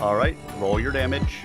All right, roll your damage.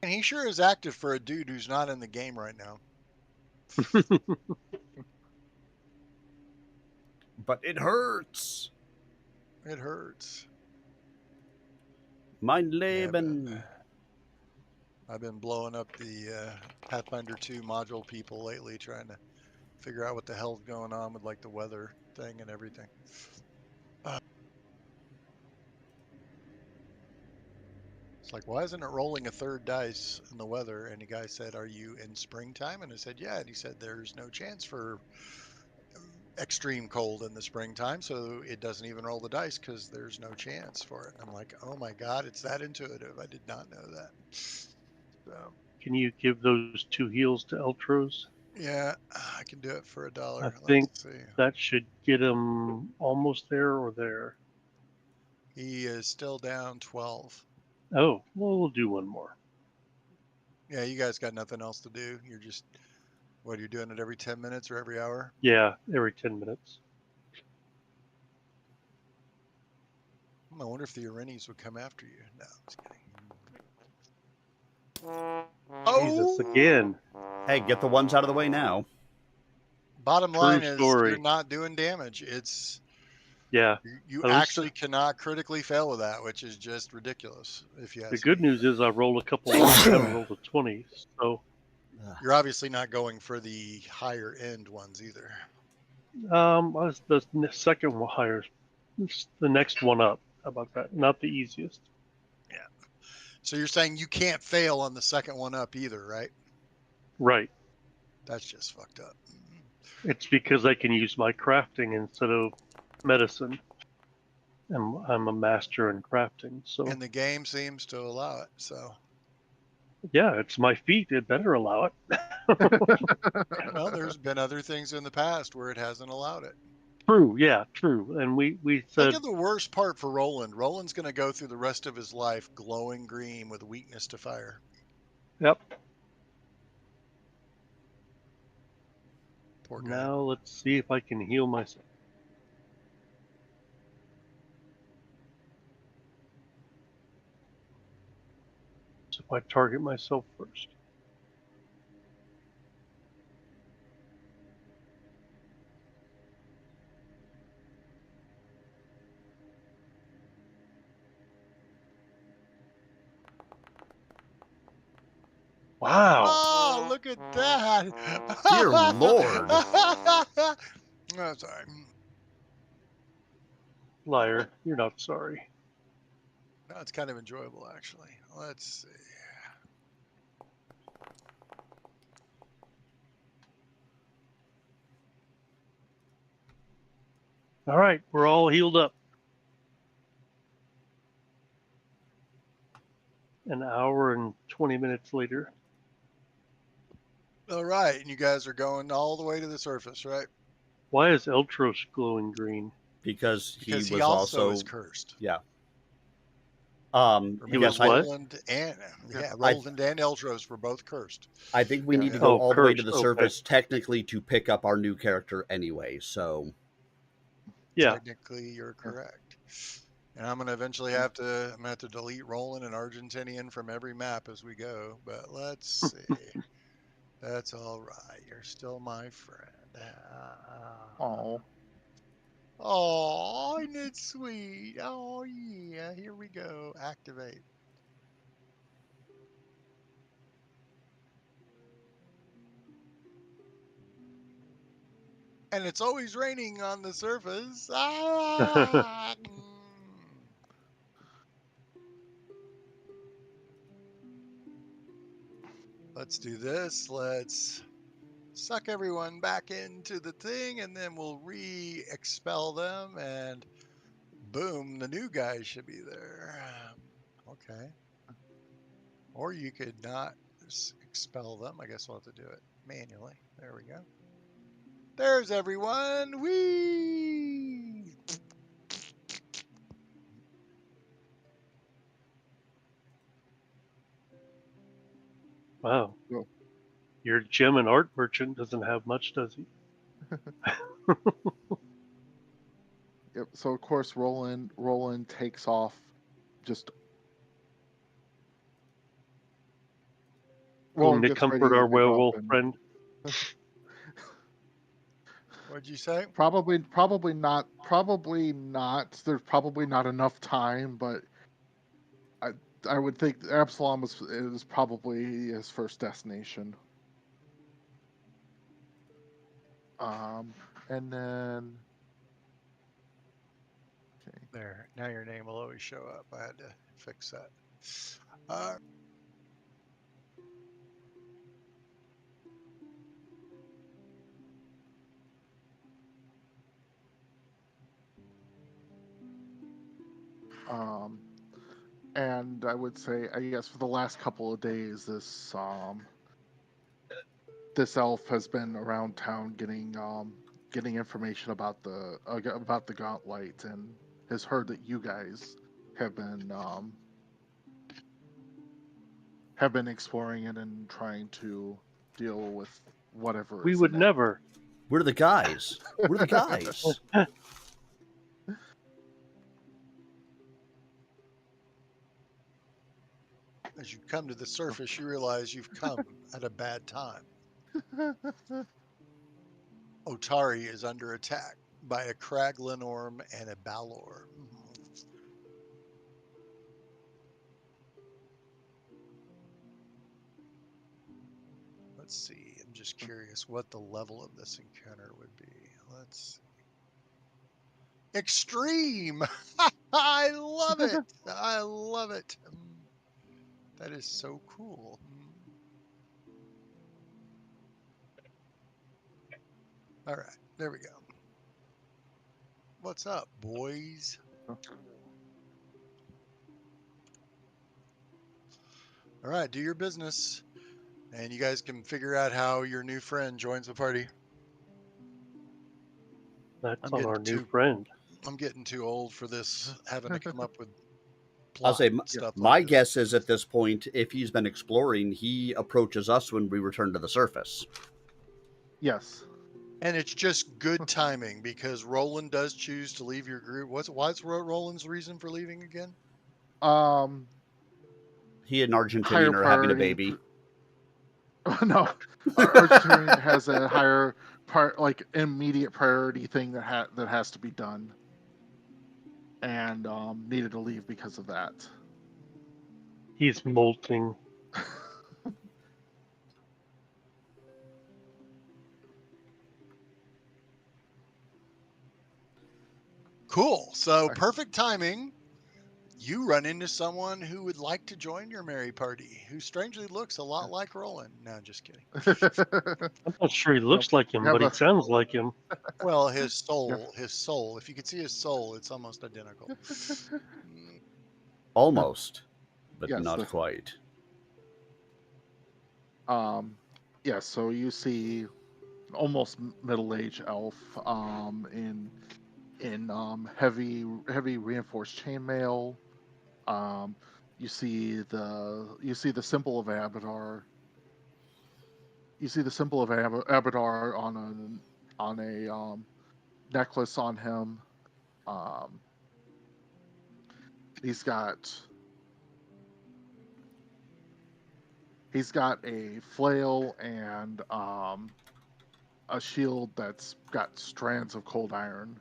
And he sure is active for a dude who's not in the game right now. But it hurts. It hurts. Mein Leben. I've been blowing up the Pathfinder 2 module people lately, trying to figure out what the hell's going on with like the weather thing and everything. It's like, why isn't it rolling a third dice in the weather? And the guy said, "Are you in springtime?" And I said, "Yeah." And he said, "There's no chance for extreme cold in the springtime, so it doesn't even roll the dice because there's no chance for it." And I'm like, "Oh my God, it's that intuitive. I did not know that." So, Can you give those 2 heals to Eltros? yeah, I can do it for I $1. think Let's see. that should get him almost there or there. He is still down 12. Oh, well, we'll do one more. Yeah, you guys got nothing else to do. You're just, what, you're doing it every 10 minutes or every hour? Yeah, every 10 minutes. I wonder if the Irenies would come after you. No, I'm just kidding. Jesus, Oh! again. Hey, get the ones out of the way now. Bottom True line is story. you're not doing damage. It's Yeah. you At least actually cannot critically fail with that, which is just ridiculous. If you the ask good me, news is I rolled a couple ones, I haven't rolled a 20. So you're obviously not going for the higher end ones either. the second one higher, the next one up. How about that? Not the easiest. Yeah. So you're saying you can't fail on the second one up either, right? Right. That's just fucked up. It's because I can use my crafting instead of medicine. I'm a master in crafting, so And the game seems to allow it. So, yeah, it's my feat. It better allow it. well, there's been other things in the past where it hasn't allowed it. True, yeah, true. And we Think said, of the worst part for Roland. Roland's going to go through the rest of his life glowing green with weakness to fire. yep. Poor guy. Now let's see if I can heal myself. So if I target myself first. Wow. Oh, look at that. Dear Lord. Oh, sorry. Liar, you're not sorry. No, it's kind of enjoyable, actually. Let's see. All right, we're all healed up. An hour and 20 minutes later. All right, and you guys are going all the way to the surface, right? Why is Eltros glowing green? Because he Because he was also also is cursed. yeah. Or He maybe was what? Roland and Yeah. Roland and Eldros were both cursed. I think we Yeah, need to yeah. go Oh, all the way to cursed. the Okay. surface technically to pick up our new character anyway. So Yeah. Technically, you're correct. And I'm gonna eventually have to delete Roland and Argentinian from every map as we go. But let's see. That's all right. You're still my friend. Oh. Oh, isn't it sweet? Oh yeah. Here we go. Activate. And it's always raining on the surface. Ah! Let's do this. Let's suck everyone back into the thing, and then we'll re-expel them, and boom, the new guys should be there. Okay. Or you could not expel them. I guess we'll have to do it manually. There we go. There's everyone. Whee! Wow. Cool. Your gem and art merchant doesn't have much, does he? Yep. So of course Roland takes off. Just Going Roland to gets ready comfort our to go up werewolf and friend. What'd you say? probably not. There's probably not enough time, but I would think Absalom is probably his first destination. And then okay. There. Now your name will always show up. I had to fix that. Uh, And I would say, I guess, for the last couple of days, this elf has been around town getting information about the gauntlet, and has heard that you guys have been exploring it and trying to deal with whatever We is would in it. never. we're the guys. We're the guys. as you come to the surface, you realize you've come at a bad time. Otari is under attack by a Kraglenorm and a Balor. Let's see. I'm just curious what the level of this encounter would be. Let's see. Extreme! I love it! I love it. That is so cool. All right, there we go. What's up, boys? All right, do your business. And you guys can figure out how your new friend joins the party. That's I'm on getting our new too friend. I'm getting too old for this, having to come up with I'll plot say stuff my like this. guess is at this point, if he's been exploring, he approaches us when we return to the surface. Yes. And it's just good timing because Roland does choose to leave your group. What's Roland's reason for leaving again? Um, He and higher Argentinian are having a priority. baby. No, Argentinian has a higher immediate priority thing that has to be done, and needed to leave because of that. He's molting. Cool. So perfect timing. You run into someone who would like to join your merry party, who strangely looks a lot like Roland. No, I'm just kidding. I'm not sure he looks like him, but he sounds like him. Well, his soul. If you could see his soul, it's almost identical. Almost, but Yes, not quite. Yeah. So you see, almost middle-aged elf, in heavy reinforced chainmail, You see the symbol of Abadar. You see the symbol of Abadar on a necklace on him. Um, he's got a flail and a shield that's got strands of cold iron.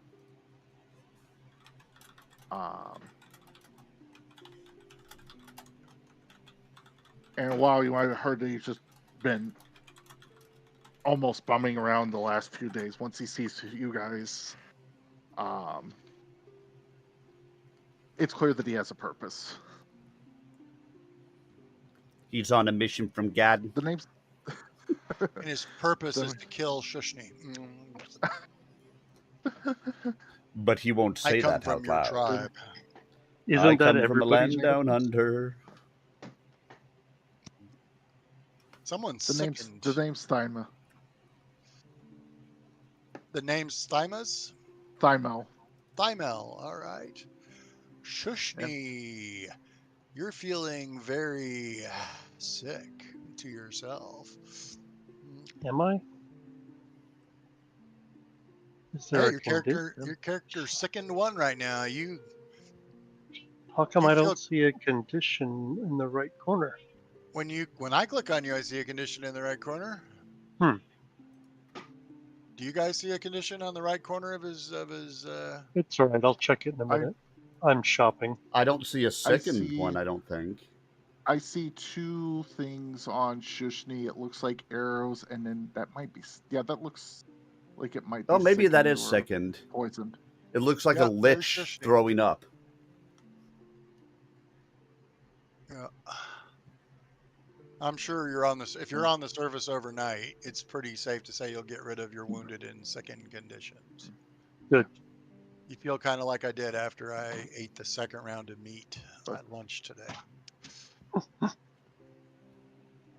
And while you might have heard that he's just been almost bumming around the last few days, once he sees you guys, it's clear that he has a purpose. He's on a mission from Gad. The name's And his purpose is to kill Shushni. But he won't I say come that from out your loud. tribe. Isn't I that come from a land everybody's down purpose? under. Someone the name's sickened. Thyma. The name's Thymas? Thymel. Thymel, all right. Shushni, you're feeling very sick to yourself. Am I? Is there Hey, a condition? your character's sickened one right now. How come you I feel- don't see a condition in the right corner? When I click on you, I see a condition in the right corner. Hmm. Do you guys see a condition on the right corner of his It's all right. I'll check it in a minute. I'm shopping. I don't see a second see- one, I don't think. I see two things on Shushni. It looks like arrows, and then that might be that looks like it might be. Oh, maybe that sickened is or second. poisoned. It looks like a Yeah, there's lich Shushni. throwing up. Yeah. I'm sure you're on this. If you're on the surface overnight, it's pretty safe to say you'll get rid of your wounded and sickened conditions. Good. You feel kind of like I did after I ate the second round of meat at lunch today.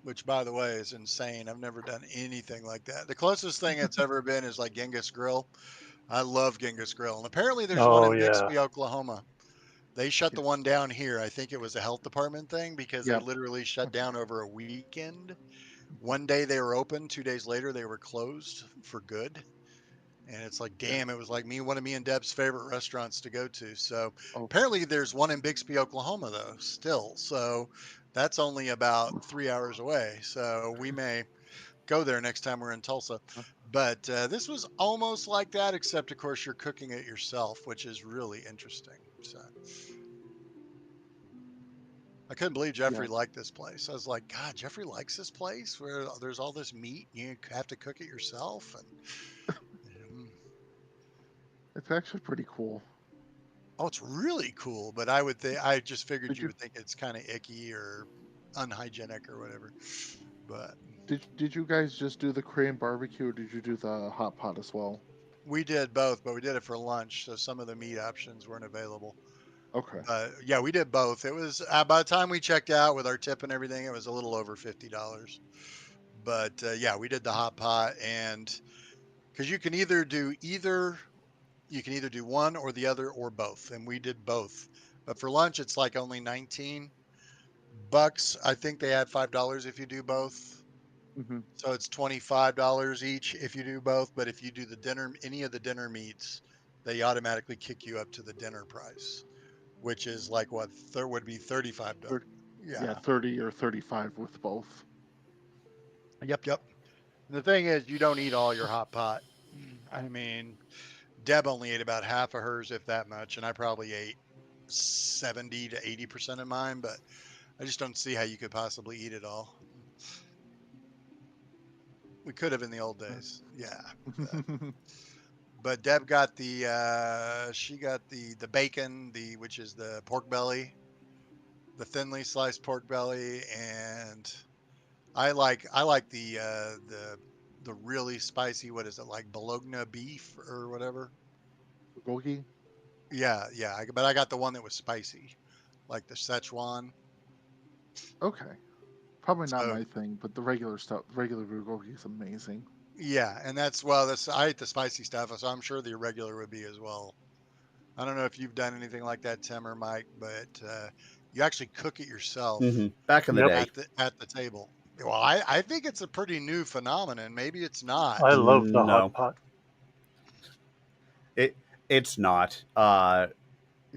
Which, by the way, is insane. I've never done anything like that. The closest thing it's ever been is like Genghis Grill. I love Genghis Grill. And apparently there's one in Bixby, Oklahoma. They shut the one down here. I think it was a health department thing because they literally shut down over a weekend. One day they were open. 2 days later, they were closed for good. And it's like, damn, it was like one of me and Deb's favorite restaurants to go to. So apparently there's one in Bixby, Oklahoma, though, still. So that's only about 3 hours away. So we may go there next time we're in Tulsa. But this was almost like that, except, of course, you're cooking it yourself, which is really interesting. So I couldn't believe Jeffrey liked this place. I was like, God, Jeffrey likes this place where there's all this meat and you have to cook it yourself. And It's actually pretty cool. oh, it's really cool. But I just figured you would think it's kind of icky or unhygienic or whatever. But did you guys just do the Korean barbecue, or did you do the hot pot as well? We did both, but we did it for lunch, so some of the meat options weren't available. Okay. Yeah, we did both. It was by the time we checked out with our tip and everything, it was a little over $50. But yeah, we did the hot pot, and because you can either do one or the other or both, and we did both. But for lunch, it's like only $19. I think they add $5 if you do both. Mm-hmm. So it's $25 each if you do both. But if you do any of the dinner meats, they automatically kick you up to the dinner price, which is like what would be $35. Yeah, 30 or 35 with both. Yep. And the thing is, you don't eat all your hot pot. I mean, Deb only ate about half of hers, if that much, and I probably ate 70 to 80% of mine. But I just don't see how you could possibly eat it all. We could have in the old days, yeah. But Deb got she got the bacon, which is the pork belly, the thinly sliced pork belly, and I like the really spicy, what is it, like Bologna beef or whatever. Bulgogi? Yeah. But I got the one that was spicy, like the Szechuan. Okay. Probably not my thing, but the regular bulgogi is amazing. Yeah, and I ate the spicy stuff, so I'm sure the irregular would be as well. I don't know if you've done anything like that, Tim or Mike, but You actually cook it yourself Back in the Yep. day. at the table. Well, I think it's a pretty new phenomenon. Maybe it's not. I love the No. hot pot. It's not.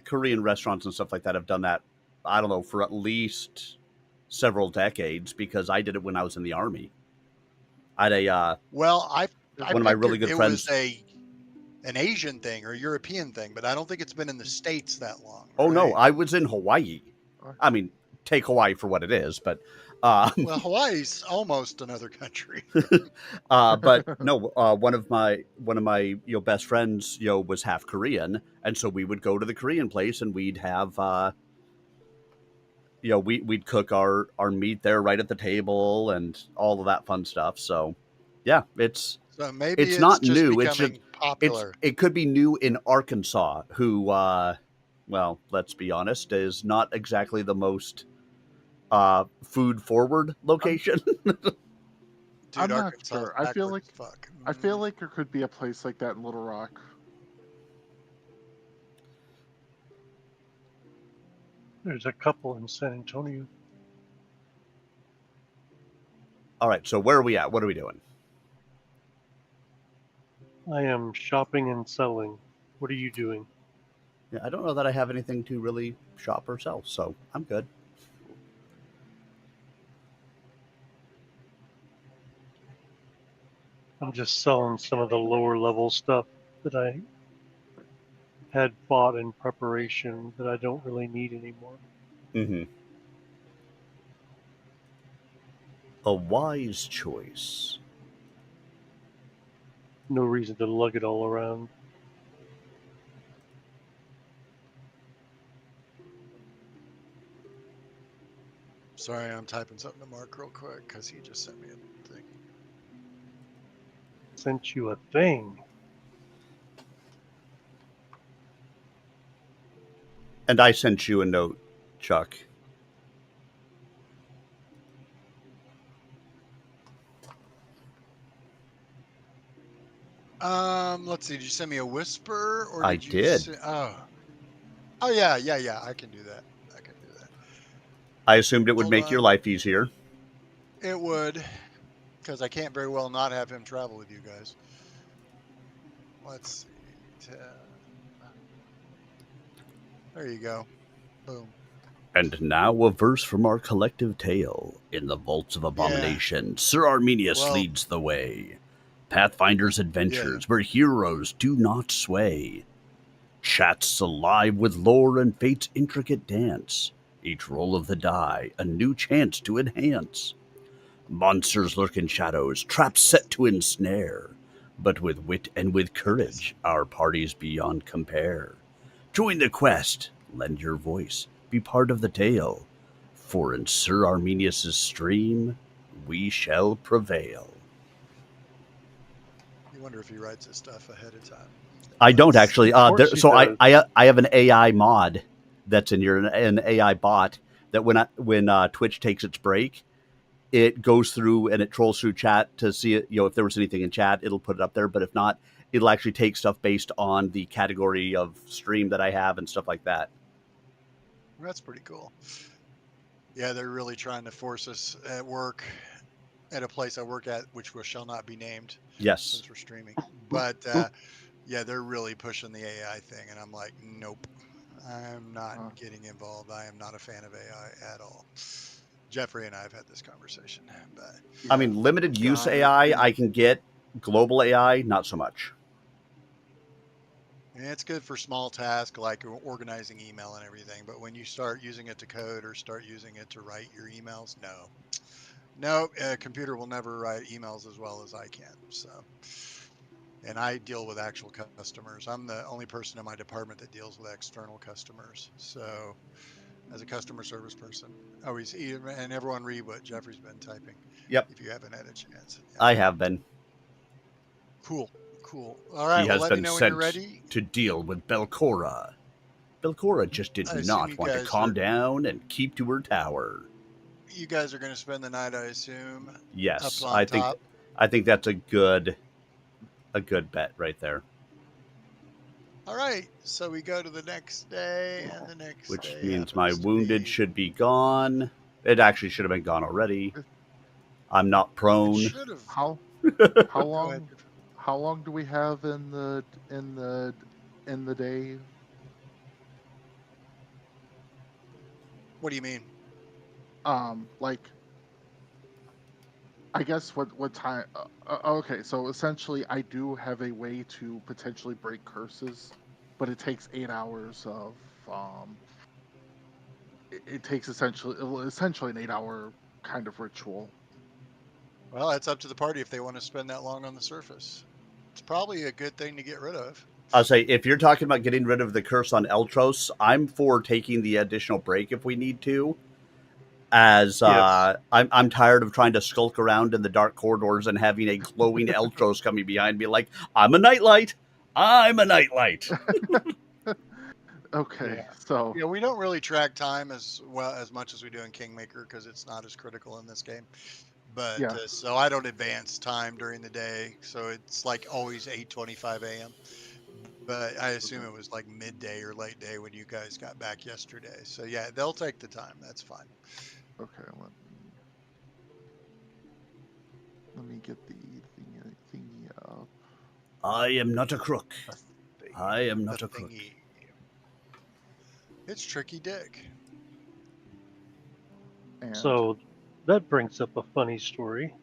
Korean restaurants and stuff like that have done that, I don't know, for at least several decades, because I did it when I was in the Army. I had Well, I one of my really figured good it was friends. an Asian thing or European thing, but I don't think it's been in the States that long, Oh, no, right? I was in Hawaii. I mean, take Hawaii for what it is, but Well, Hawaii's almost another country. but no, one of my best friends was half Korean, and so we would go to the Korean place and we'd have we'd cook our meat there right at the table and all of that fun stuff. So yeah, So maybe it's it's not just new. It's just becoming popular. it could be new in Arkansas, who well, let's be honest, is not exactly the most food forward location. Dude, I'm not Arkansas is sure. I feel backwards like as fuck. there could be a place like that in Little Rock. There's a couple in San Antonio. All right, so where are we at? What are we doing? I am shopping and selling. What are you doing? Yeah, I don't know that I have anything to really shop or sell, so I'm good. I'm just selling some of the lower level stuff that I had bought in preparation that I don't really need anymore. Mm-hmm. A wise choice. No reason to lug it all around. Sorry, I'm typing something to Mark real quick because he just sent me a thing. Sent you a thing. And I sent you a note, Chuck. Let's see. Did you send me a whisper or I did you? did. Oh yeah. I can do that. I can do that. I assumed it would Hold make your on. life easier. It would, because I can't very well not have him travel with you guys. Let's see. There you go. Boom. And now a verse from our collective tale. In the vaults of abomination, Sir Arminius Well, leads the way. Pathfinder's adventures yeah. where heroes do not sway. Chats alive with lore and fate's intricate dance. Each roll of the die, a new chance to enhance. Monsters lurk in shadows, traps set to ensnare. But with wit and with courage, our party's beyond compare. Join the quest, lend your voice, be part of the tale. For in Sir Arminius' stream, we shall prevail. You wonder if he writes his stuff ahead of time. I don't actually. Of course he So does. I have an AI mod that's in your an AI bot that when Twitch takes its break, it goes through and it trolls through chat to see it. If there was anything in chat, it'll put it up there. But if not, it'll actually take stuff based on the category of stream that I have and stuff like that. That's pretty cool. Yeah, they're really trying to force us at work, at a place I work at, which shall not be named. Yes. Since we're streaming. But yeah, they're really pushing the AI thing, and I'm like, nope, I'm not getting involved. I am not a fan of AI at all. Jeffrey and I have had this conversation, but I mean, limited use AI, I can get. Global AI, not so much. it's good for small tasks like organizing email and everything. But when you start using it to code or start using it to write your emails, no, a computer will never write emails as well as I can. So, and I deal with actual customers. I'm the only person in my department that deals with external customers. So, as a customer service person, always, and everyone read what Jeffrey's been typing. Yep. If you haven't had a chance. Yeah. I have been. Cool. All right. He Well, has let me been know when you're sent ready. to deal with Belcora. Belcora just did not want to calm down and keep to her tower. You guys are going to spend the night, I assume. Yes, up on top. I think that's a good bet right there. All right, so we go to the next day, and the next Which day means my happens to wounded be. should be gone. It actually should have been gone already. I'm not It prone. should have. How how Go ahead. long how long do we have in the day? What do you mean? Like I guess what time? Okay, so essentially, I do have a way to potentially break curses, but it takes 8 hours of it takes essentially an 8 hour kind of ritual. Well, it's up to the party if they want to spend that long on the surface. It's probably a good thing to get rid of. I'll say, if you're talking about getting rid of the curse on Eltros, I'm for taking the additional break if we need to. As Yes. I'm tired of trying to skulk around in the dark corridors and having a glowing Eltros coming behind me like, I'm a nightlight. I'm a nightlight. Okay, Yeah. so Yeah, we don't really track time as well as much as we do in Kingmaker because it's not as critical in this game. But yeah, so I don't advance time during the day, so it's like always 8:25 a.m. But I assume okay, it was like midday or late day when you guys got back yesterday. So yeah, they'll take the time. That's fine. okay. Let me get the thingy up. I am not a crook. A thing, I am a not a crook. thingy. It's Tricky Dick. And So that brings up a funny story.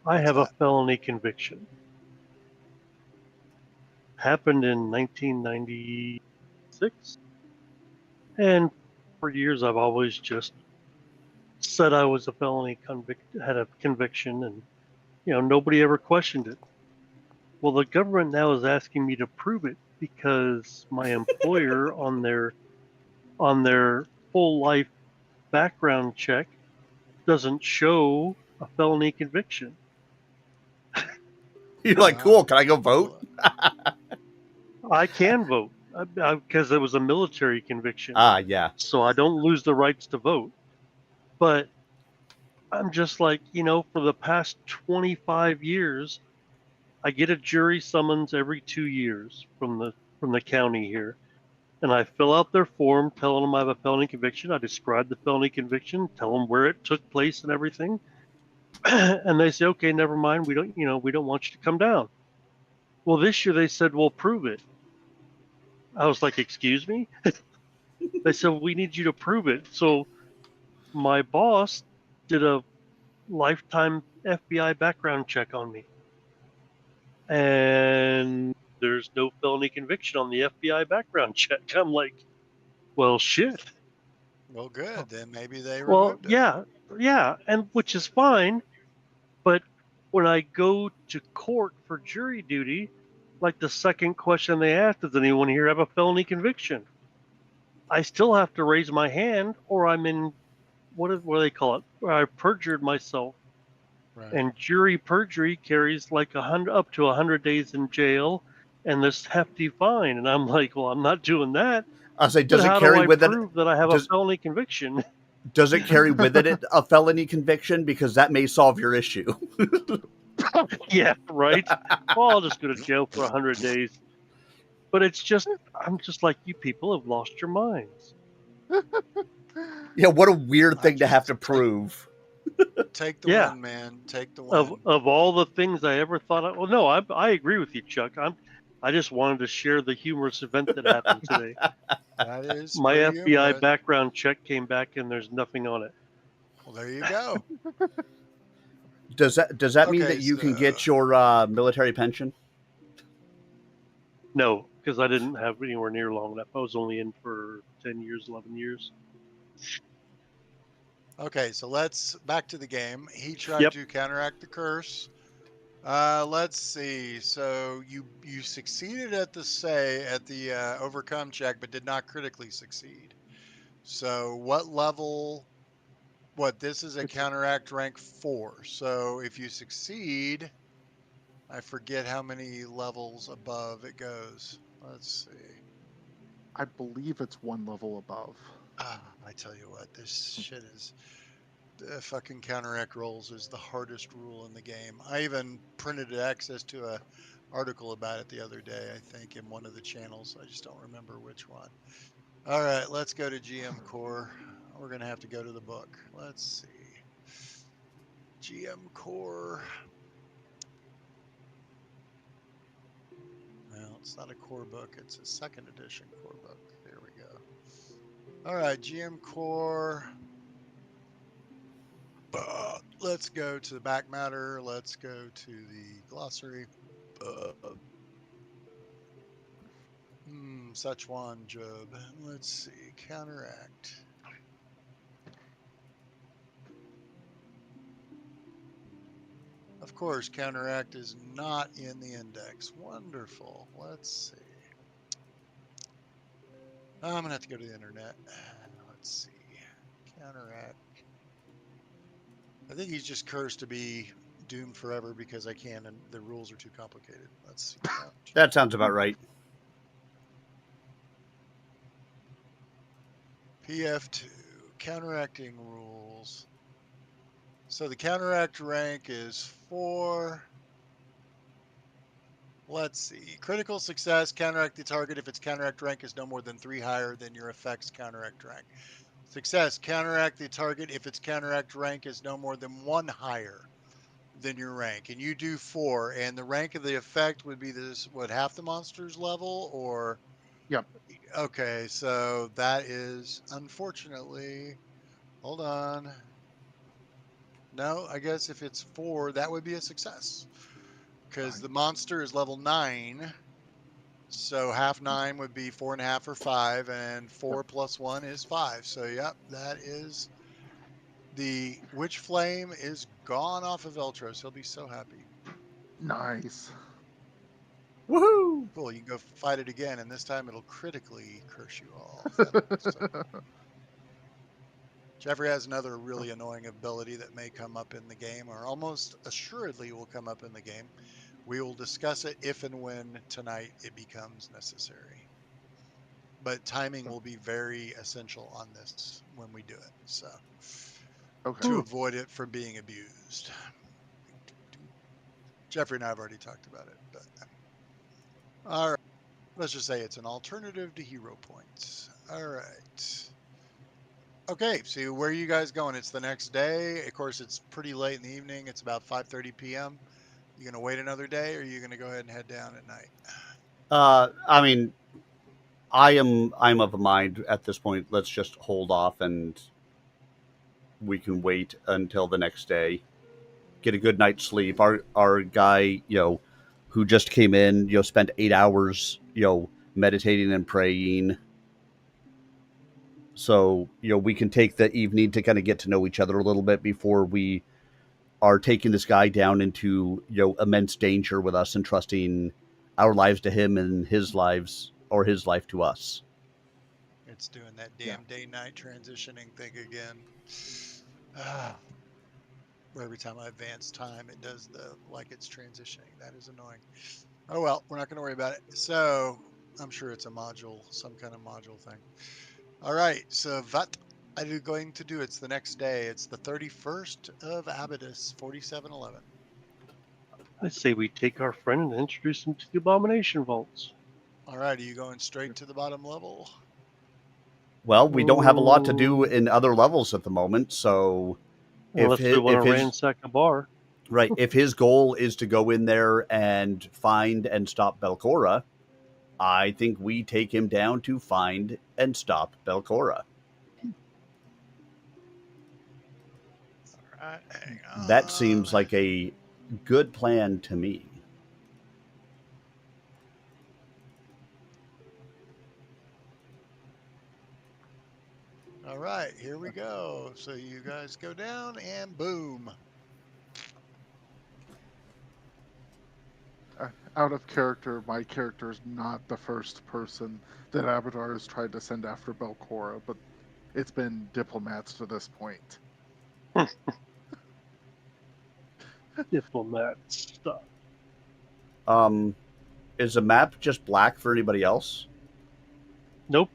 I What's have a that? felony conviction. Happened in 1996. And for years, I've always just said I was a felony had a conviction, and nobody ever questioned it. Well, the government now is asking me to prove it because my employer on their full life background check doesn't show a felony conviction. You're like, Uh, cool. Can I go vote? well, I can vote because it was a military conviction, Ah, yeah. so I don't lose the rights to vote. But I'm just like, for the past 25 years, I get a jury summons every 2 years from the county here, and I fill out their form telling them I have a felony conviction. I describe the felony conviction, tell them where it took place and everything, and they say, okay, never mind. We don't want you to come down. Well, this year they said, well, prove it. I was like, excuse me? They said, we need you to prove it. So my boss did a lifetime FBI background check on me, and there's no felony conviction on the FBI background check. I'm like, well, shit. well, good. Then maybe they Well, removed it. yeah, and which is fine. But when I go to court for jury duty, like the second question they ask, does anyone here have a felony conviction? I still have to raise my hand, or I'm in what do they call it? Where I perjured myself. Right. And jury perjury carries like 100 up to 100 days in jail and this hefty fine. And I'm like, well, I'm not doing that. I'll say, But does it how do carry I with it? prove that I have a Does felony conviction? does it carry with it a felony conviction? Because that may solve your issue. Yeah, right. Well, I'll just go to jail for 100 days. But I'm just like, you people have lost your minds. Yeah, what a weird I thing to have just to prove. take the Yeah. win, man. Take the Of win. of all the things I ever thought, well, no, I agree with you, Chuck. I just wanted to share the humorous event that happened today. That is My pretty FBI humorous. background check came back and there's nothing on it. Well, there you go. Does that mean Okay, that you so can get your military pension? No, because I didn't have anywhere near long enough. I was only in for 10 years, 11 years. so let's back to the game. He tried Yep. to counteract the curse. Let's see. So you succeeded at the overcome check, but did not critically succeed. So what level? What this is a it's counteract rank 4. So if you succeed, I forget how many levels above it goes. Let's see. I believe it's one level above. I tell you what, this shit is fucking counteract rolls is the hardest rule in the game. I even printed access to a article about it the other day, I think, in one of the channels. I just don't remember which one. All right, let's go to GM Core. We're going to have to go to the book. Let's see. GM Core. Well, it's not a core book. It's a second edition core book. There we go. All right, GM Core. Let's go to the back matter. Let's go to the glossary. Szechuan Job. Let's see. Counteract. Of course, counteract is not in the index. Wonderful. Let's see. I'm going to have to go to the internet. Let's see. Counteract. I think he's just cursed to be doomed forever because I can, and the rules are too complicated. Let's see. That sounds about right. PF2. Counteracting rules. So the counteract rank is 4. Let's see. Critical success, counteract the target if its counteract rank is no more than 3 higher than your effect's counteract rank. Success, counteract the target if its counteract rank is no more than 1 higher than your rank. And you do 4. And the rank of the effect would be this, what, half the monster's level? Or, Yep. okay, so that is, unfortunately, hold on. No, I guess if it's 4, that would be a success. Because the monster is level 9. So half 9 would be 4.5 or 5, and 4 plus 1 is 5. So yep, that is the Witch Flame is gone off of Eltros. He'll be so happy. Nice. Woohoo! Cool, you can go fight it again, and this time it'll critically curse you all. So, Jeffrey has another really annoying ability that may come up in the game, or almost assuredly will come up in the game. We will discuss it if and when tonight it becomes necessary. But timing will be very essential on this when we do it. So Okay. to avoid it from being abused. Jeffrey and I have already talked about it, but all right. Let's just say it's an alternative to hero points. All right. Okay, so where are you guys going? It's the next day. Of course, it's pretty late in the evening. It's about 5:30 p.m. You gonna wait another day, or are you gonna go ahead and head down at night? I mean, I'm of a mind at this point. Let's just hold off, and we can wait until the next day. Get a good night's sleep. Our guy, who just came in, spent 8 hours, meditating and praying. So, we can take the evening to kind of get to know each other a little bit before we are taking this guy down into, immense danger with us and trusting our lives to him and his life to us. It's doing that Yeah. damn day-night transitioning thing again. Ah, where every time I advance time, it does like it's transitioning. That is annoying. Oh well, we're not going to worry about it. So I'm sure it's a module, some kind of module thing. All right. So what are you going to do? It's the next day. It's the 31st of Abydus, 4711. I say we take our friend and introduce him to the abomination vaults. All right. Are you going straight to the bottom level? Well, we don't have a lot to do Oh, in other levels at the moment, so unless we want to ransack a bar. right, if his goal is to go in there and find and stop Belcora, I think we take him down to find and stop Belcora. All right. Hang That on. seems like a good plan to me. All right. Here we go. So you guys go down and boom. Out of character, my character is not the first person that Abadar has tried to send after Belcora, but it's been diplomats to this point. Diplomat stuff. Is the map just black for anybody else? Nope.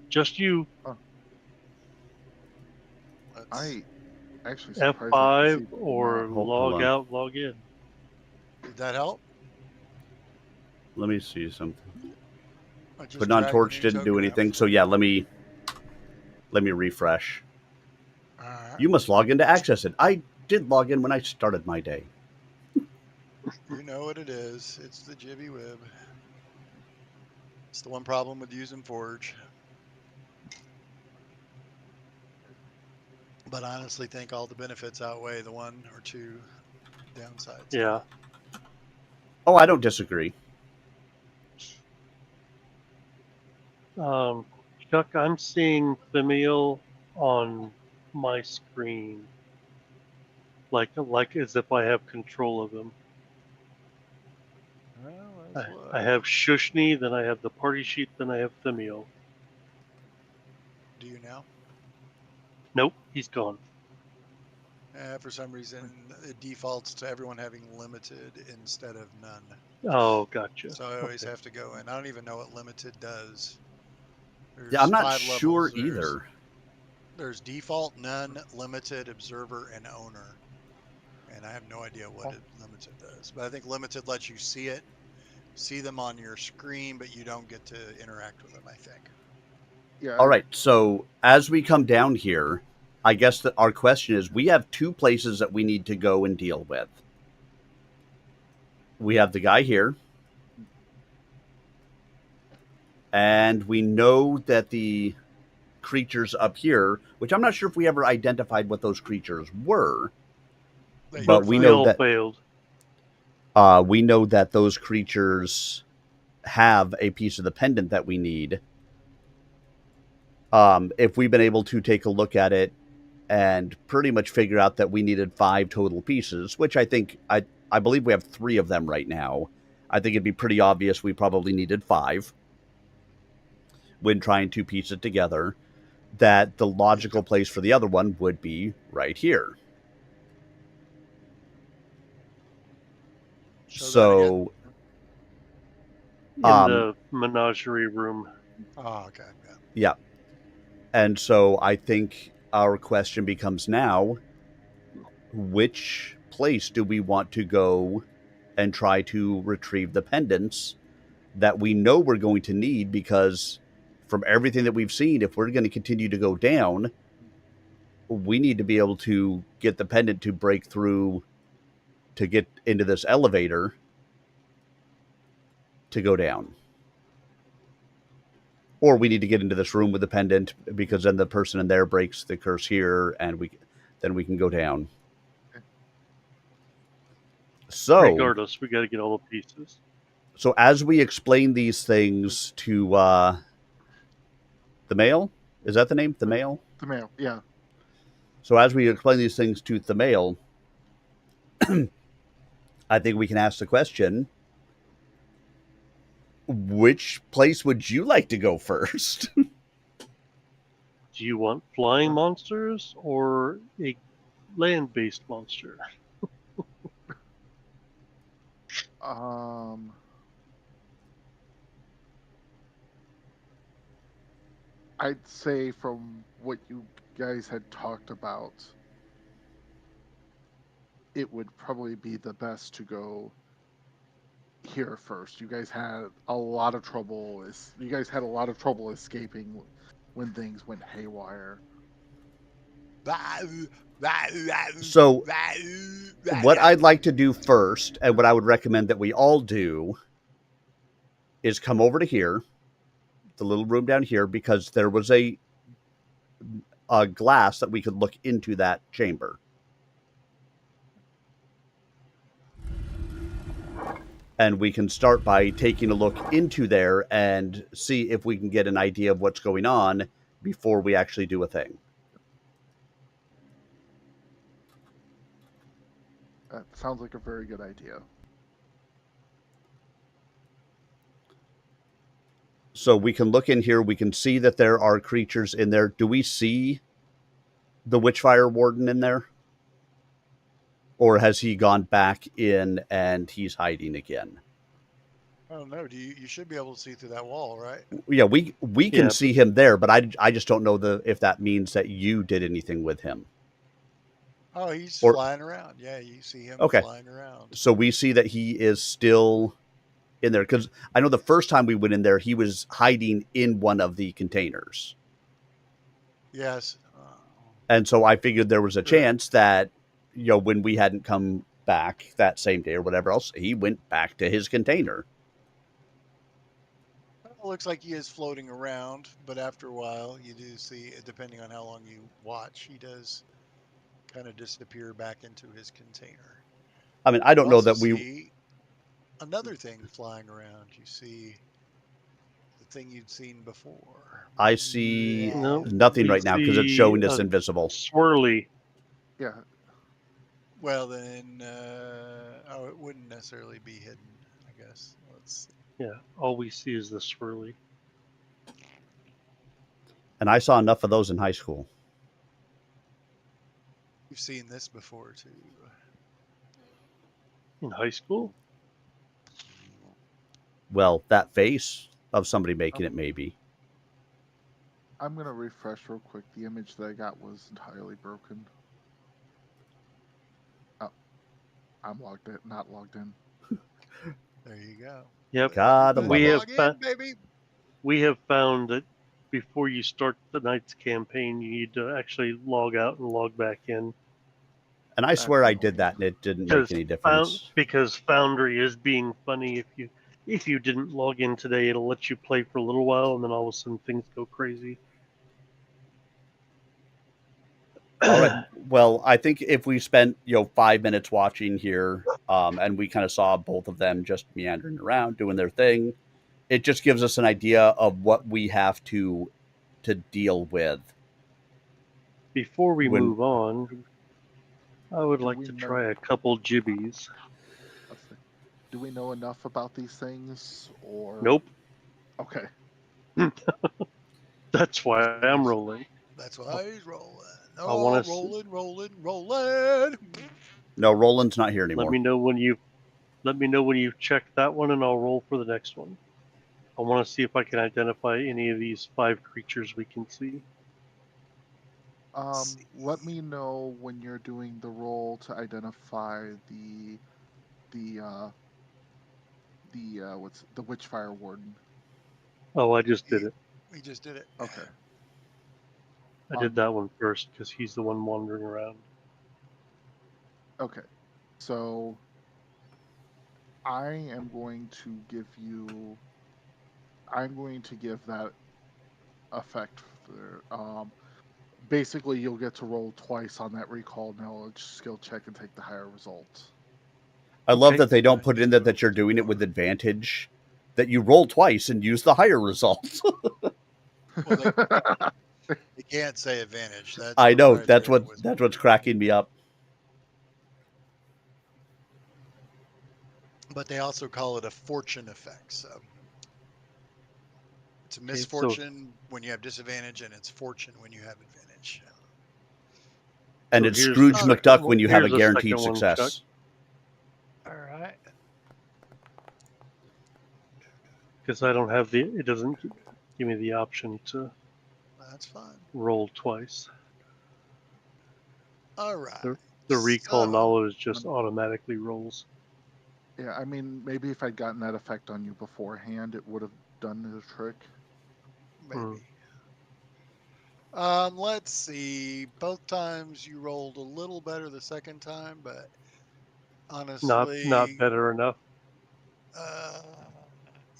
Just you. I actually surprised I could F5 see or Hold log on. out, log in. Did that help? let me see something. I just Putting on dragged the torch new didn't do token out anything. for So you. yeah, let me refresh. All right. You must log in to access it. I did log in when I started my day. You know what it is. It's the Jibby Wib. It's the one problem with using Forge. But I honestly think all the benefits outweigh the one or two downsides. Yeah. Oh, I don't disagree. Chuck, I'm seeing Themiel on my screen, like as if I have control of him. Well, I, let's look. I have Shushni, then I have the party sheet, then I have Themiel. Do you now? Nope, he's gone. For some reason, it defaults to everyone having limited instead of none. Oh, gotcha. So I always Okay. have to go in. I don't even know what limited does. Yeah, I'm There's not 5 levels. sure either. There's default, none, limited, observer, and owner. And I have no idea what limited does. But I think limited lets you see them on your screen, but you don't get to interact with them, I think. Yeah. All right. So as we come down here, I guess that our question is: we have two places that we need to go and deal with. We have the guy here, and we know that the creatures up here, which I'm not sure if we ever identified what those creatures were, but Nope, we we know all that failed. those creatures have a piece of the pendant that we need. If we've been able to take a look at it and pretty much figure out that we needed 5 total pieces, which I believe we have 3 of them right now. I think it'd be pretty obvious we probably needed 5 when trying to piece it together. That the logical place for the other one would be right here. Show that again. So, In the menagerie room. Oh, okay. Yeah. yeah. And so I think our question becomes now, which place do we want to go and try to retrieve the pendants that we know we're going to need? Because from everything that we've seen, if we're going to continue to go down, we need to be able to get the pendant to break through to get into this elevator to go down. Or we need to get into this room with the pendant, because then the person in there breaks the curse here, and then we can go down. So, Regardless, we got to get all the pieces. so as we explain these things to the male, is that the name? The male? The male, yeah. So as we explain these things to the male, I think we can ask the question, which place would you like to go first? Do you want flying monsters or a land-based monster? I'd say from what you guys had talked about, it would probably be the best to go here first. You guys had a lot of trouble. You guys had a lot of trouble escaping when things went haywire. So what I'd like to do first, and what I would recommend that we all do, is come over to here, the little room down here, because there was a glass that we could look into that chamber. And we can start by taking a look into there and see if we can get an idea of what's going on before we actually do a thing. That sounds like a very good idea. So we can look in here. We can see that there are creatures in there. Do we see the Witchfire Warden in there? Or has he gone back in and he's hiding again? I don't know. You should be able to see through that wall, right? Yeah, we can see him there, but I just don't know if that means that you did anything with him. Oh, he's flying around. Yeah, you see him flying around. So we see that he is still in there? Because I know the first time we went in there, he was hiding in one of the containers. Yes. And so I figured there was a Sure. chance that, when we hadn't come back that same day or whatever else, he went back to his container. It looks like he is floating around, but after a while, you do see, depending on how long you watch, he does kind of disappear back into his container. I mean, I You don't know also that we. see another thing flying around. You see the thing you'd seen before. I see No, nothing we right now because it's see showing us a invisible. swirly. Yeah, Well, then, oh, it wouldn't necessarily be hidden, I guess. Let's see. Yeah, all we see is the swirly. And I saw enough of those in high school. You've seen this before, too. In high school? Well, that face of somebody making it, I'm, maybe. I'm gonna refresh real quick. The image that I got was entirely broken. Oh, I'm logged in, not logged in. There you go. Yep. Gotta Everybody love it. log in, baby. We have found that before you start the night's campaign, you need to actually log out and log back in And I That's swear I did annoying. that and it didn't make any difference. because Foundry is being funny. If you didn't log in today, it'll let you play for a little while, and then all of a sudden things go crazy. All right. Well, I think if we spent 5 minutes watching here, and we kind of saw both of them just meandering around doing their thing, it just gives us an idea of what we have to deal with Before we when. move on, I would Do like we to know? try a couple jibbies. Let's see. Do we know enough about these things, or Nope. okay? That's why That's why I'm he's, rolling. that's why he's rolling. I want Oh, to rolling. No, Roland's not here let anymore. me know when you've checked that one, and I'll roll for the next one. I want to see if I can identify any of these 5 creatures we can see. See. Let me know when you're doing the roll to identify the what's the Witchfire Warden. Oh, I just did it. We just did it. Okay. I did that one first because he's the one wandering around. Okay. So I am going to give you. I'm going to give that effect. Basically, you'll get to roll twice on that recall knowledge skill check and take the higher result. I love Okay. that they don't put in So that you're doing it with advantage, that you roll twice and use the higher result. Well, they can't say advantage. That's I know proprietary to Wizard. that's what's cracking me up. But they also call it a fortune effect. So it's a Okay. So misfortune when you have disadvantage, and it's fortune when you have advantage. And so it's here's the Scrooge Oh, second McDuck one. when you have a Here's the guaranteed second one, Chuck. success. all right. Because I don't have it doesn't give me the option to That's fine. roll twice. All right. The recall So knowledge just automatically rolls. Yeah, I mean, maybe if I'd gotten that effect on you beforehand, it would have done the trick. maybe. Let's see. Both times you rolled a little better the second time, but Not honestly, better enough. uh,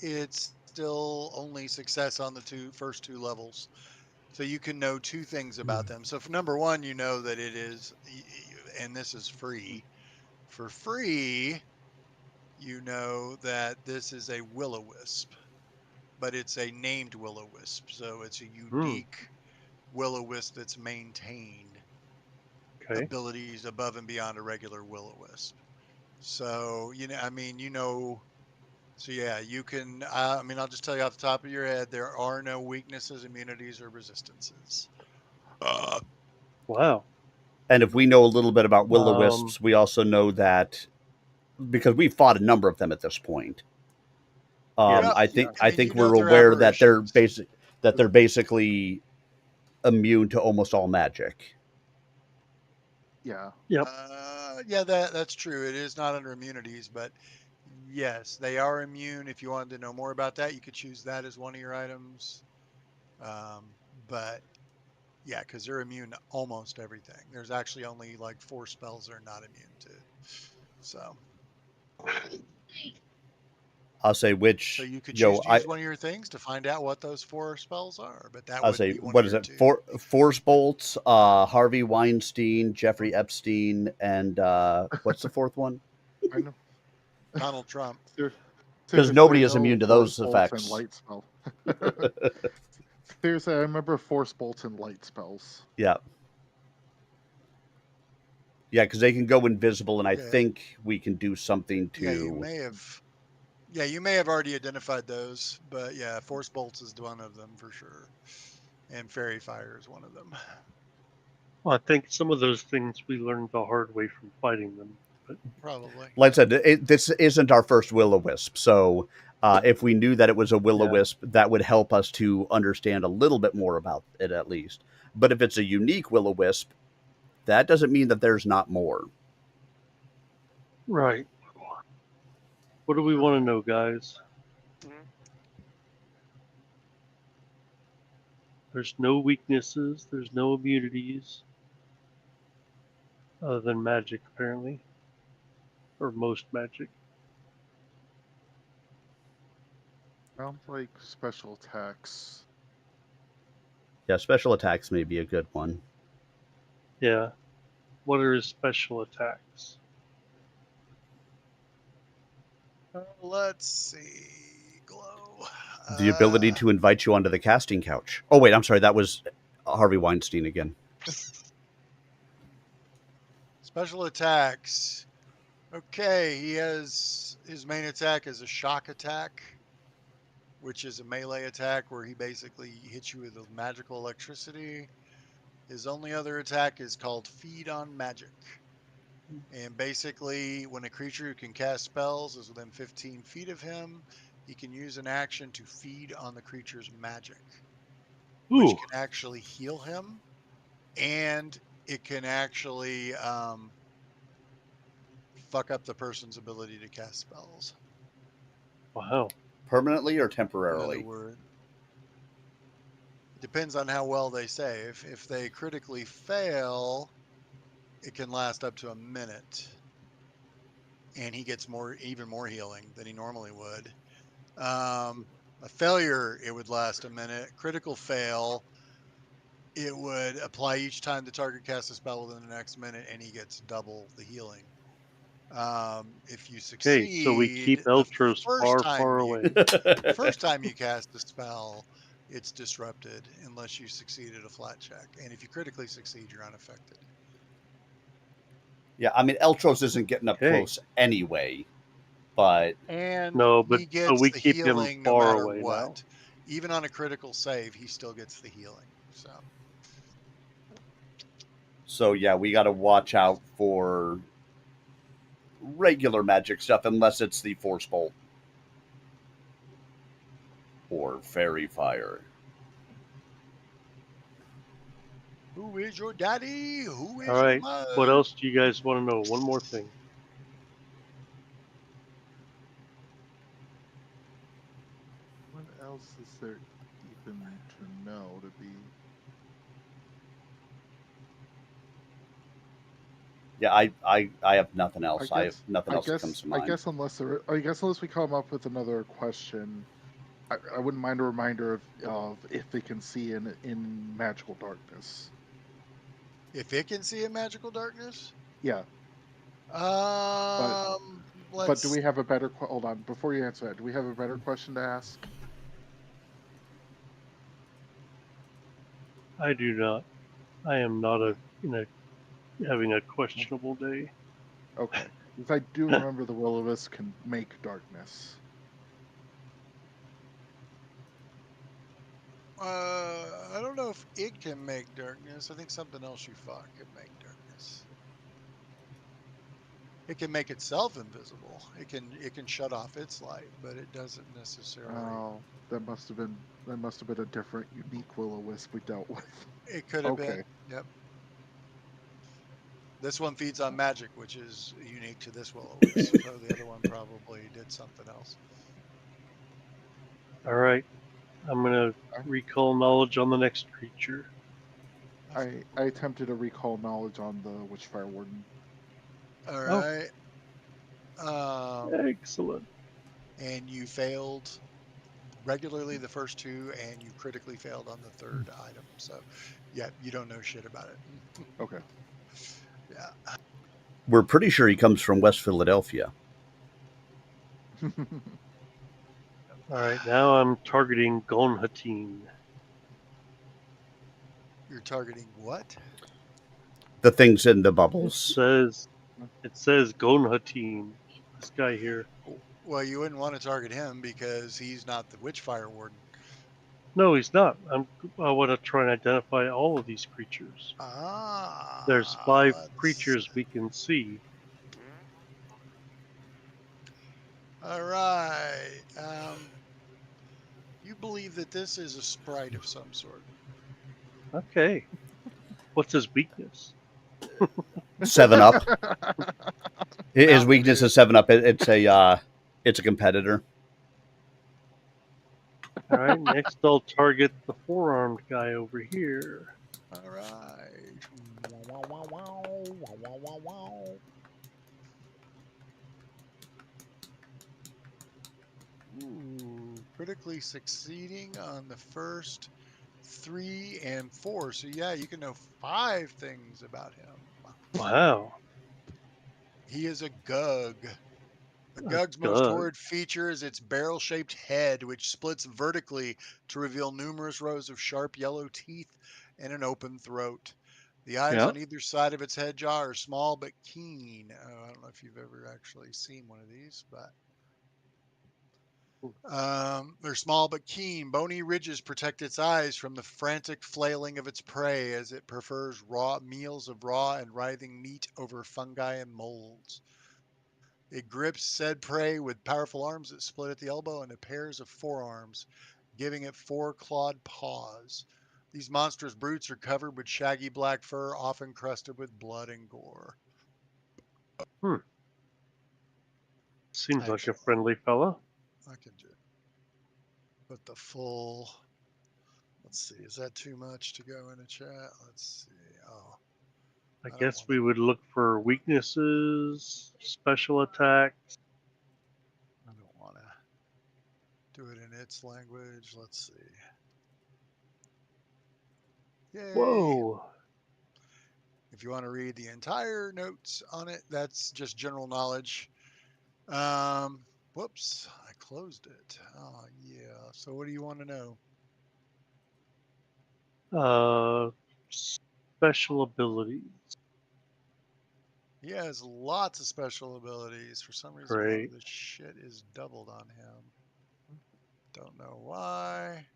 it's still only success on the first two levels. So you can know two things about them. So for number one, you know that it is, and this is free. For free, you know that this is a will-o-wisp, but it's a named will-o-wisp. So it's a Hmm. unique will-o-wisp that's maintained Okay. abilities above and beyond a regular will-o-wisp. So, I mean, so yeah, you can, I mean, I'll just tell you off the top of your head, there are no weaknesses, immunities, or resistances. Uh, Wow. And if we know a little bit about Um. will-o-wisps, we also know that because we've fought a number of them at this point. Yes. yep. I Yeah, think I I mean, think you know we're they're aware aberrations. that they're basically immune to almost all magic. yeah. Yep. Yeah, that's true. It is not under immunities, but Yes, they are immune. If you wanted to know more about that, you could choose that as one of your items. Um, but yeah, because they're immune to almost everything. There's actually only like 4 spells they're not immune to. So, I'll say so which, you could you choose know, to use one of your things to find out what those 4 spells are, but that I'll would say, be one of what is your it? 2. Force bolts, Harvey Weinstein, Jeffrey Epstein, and what's the fourth one? I know. Donald Trump. Because Seriously, nobody I is know immune to Force those Bolts and effects. Light Spell. Seriously, I remember Force Bolts and Light Spells. Yeah. Yeah, because they can go invisible, and I Yeah, think we can do something yeah, you to. may have. Yeah, you may have already identified those, but yeah, Force Bolts is one of them for sure, and Fairy Fire is one of them. Well, I think some of those things we learned the hard way from fighting them. But Probably, Like I yeah. said, this isn't our first will-o-wisp. So if we knew that it was a will-o-wisp, that would help us to understand a little bit more about it at least. But if it's a unique will-o-wisp, that doesn't mean that there's not more. right. What do we want to know, guys? There's no weaknesses. There's no immunities other than magic, apparently, or most magic. Sounds like special attacks. Yeah, special attacks may be a good one. Yeah. What are his special attacks? Let's see. Glow. The ability to invite you onto the casting couch. Oh, wait, I'm sorry. That was Harvey Weinstein again. Special attacks. Okay, he has his main attack is a shock attack, which is a melee attack where he basically hits you with magical electricity. His only other attack is called Feed on Magic. And basically, when a creature who can cast spells is within 15 feet of him, he can use an action to feed on the creature's magic, which Ooh, can actually heal him, and it can actually fuck up the person's ability to cast spells. wow. Permanently or In other temporarily? words, it depends on how well they save. If they critically fail, it can last up to a minute, and he gets even more healing than he normally would. A failure, it would last a minute. Critical fail, it would apply each time the target casts a spell within the next minute, and he gets double the healing. If you Okay, so we succeed keep Eltros far, far away. the first time you cast a spell, it's disrupted unless you succeed at a flat check, and if you critically succeed, you're unaffected. Yeah, I mean, Eltros isn't getting up Okay. close anyway, but And No, he but gets we the keep him healing no far matter away now. what. Even on a critical save, he still gets the healing. so yeah, we got to watch out for regular magic stuff unless it's the Force Bolt or Fairy Fire. Who is your daddy? Who All is your right. What mother? else do you guys want to know? One more thing. What else is there even to know to be? Yeah, I have nothing I else. I have guess nothing else that comes to mind. I guess unless we come up with another question, I wouldn't mind a reminder of if they can see in magical darkness. If it can see in magical darkness, Yeah, but but do let's. we have a better hold on before you answer that? Do we have a better question to ask? I do not. I am not having a questionable day. Okay, because I do remember the will-o-wisp can make darkness. I don't know if it can make darkness. I think something else you fought can make darkness. It can make itself invisible. It can shut off its light, but it doesn't necessarily. Oh, that must have been a different, unique will-o-wisp we dealt with. It could have Okay, been. Yep. This one feeds on magic, which is unique to this will-o-wisp. The other one probably did something else. All right. I'm gonna I, recall knowledge on the next creature. I attempted to recall knowledge on the Witchfire Warden. All Oh, right. excellent. And you failed regularly the first two, and you critically failed on the third item. So, yeah, you don't know shit about it. Okay. Yeah. We're pretty sure he comes from West Philadelphia. All right. Now I'm targeting Gonhatine. You're targeting what? The things in the It bubbles. says it says Gonhatine. This guy here. Well, you wouldn't want to target him because he's not the Witchfire Warden. No, he's not. I want to try and identify all of these creatures. There's Ah, 5 let's. creatures we can see. All right. You believe that this is a sprite of some sort. Okay. What's his weakness? 7-Up. His Mountain weakness Dew. is 7-Up. It's a competitor. All right. Next, I'll target the 4-armed guy over here. All right. Wow, wow, wow, wow, wow, wow, wow, wow. Ooh, critically succeeding on the first 3 and 4. So yeah, you can know 5 things about him. Wow. He is a Gug. A A Gug's most Gug. horrid feature is its barrel-shaped head, which splits vertically to reveal numerous rows of sharp yellow teeth and an open throat. The eyes Yeah. on either side of its head jaw are small but keen. I don't know if you've ever actually seen one of these, but they're small but keen. Bony ridges protect its eyes from the frantic flailing of its prey as it prefers raw meals of raw and writhing meat over fungi and molds. It grips said prey with powerful arms that split at the elbow and pairs of forearms, giving it 4 clawed paws. These monstrous brutes are covered with shaggy black fur, often crusted with blood and gore. Hmm. Seems like a Actually, friendly fella. I can just put the full. Let's see, is that too much to go in a chat? Let's see. Oh, I I don't guess want to. we would look for weaknesses, special attack. I don't want to do it in its language. Let's see. Yay! Whoa. If you want to read the entire notes on it, that's just general knowledge. Um, Whoops, I closed it. Oh, yeah. So what do you want to know? Uh, special abilities. He has lots of special abilities. For some reason, a lot of Great. this shit is doubled on him. Don't know why.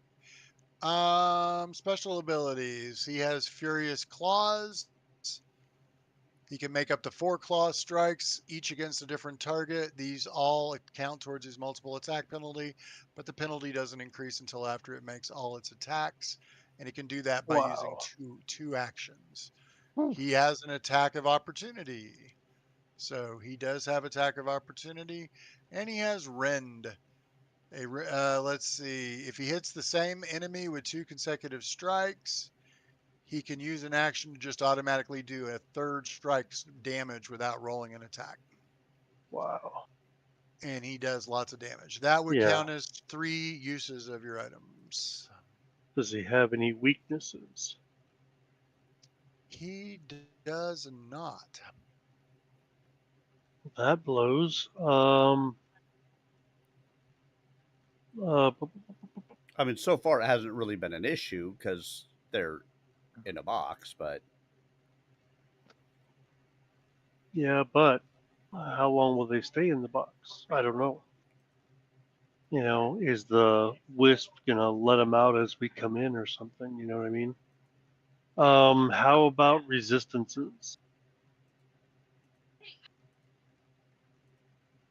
Special abilities. He has Furious Claws. He can make up to 4 claw strikes, each against a different target. These all count towards his multiple attack penalty, but the penalty doesn't increase until after it makes all its attacks, and it can do that by using Wow. two actions. Whew. He has an attack of opportunity, so he does have attack of opportunity, and he has Rend. Let's see, if he hits the same enemy with 2 consecutive strikes, he can use an action to just automatically do a third strike's damage without rolling an attack. Wow. And he does lots of damage. That would Yeah. count as 3 uses of your items. Does he have any weaknesses? He does not. That blows. Uh, I mean, so far it hasn't really been an issue because they're in a box, but yeah, but how long will they stay in the box? I don't know. Is the wisp gonna let them out as we come in or something? You know what I mean? How about resistances,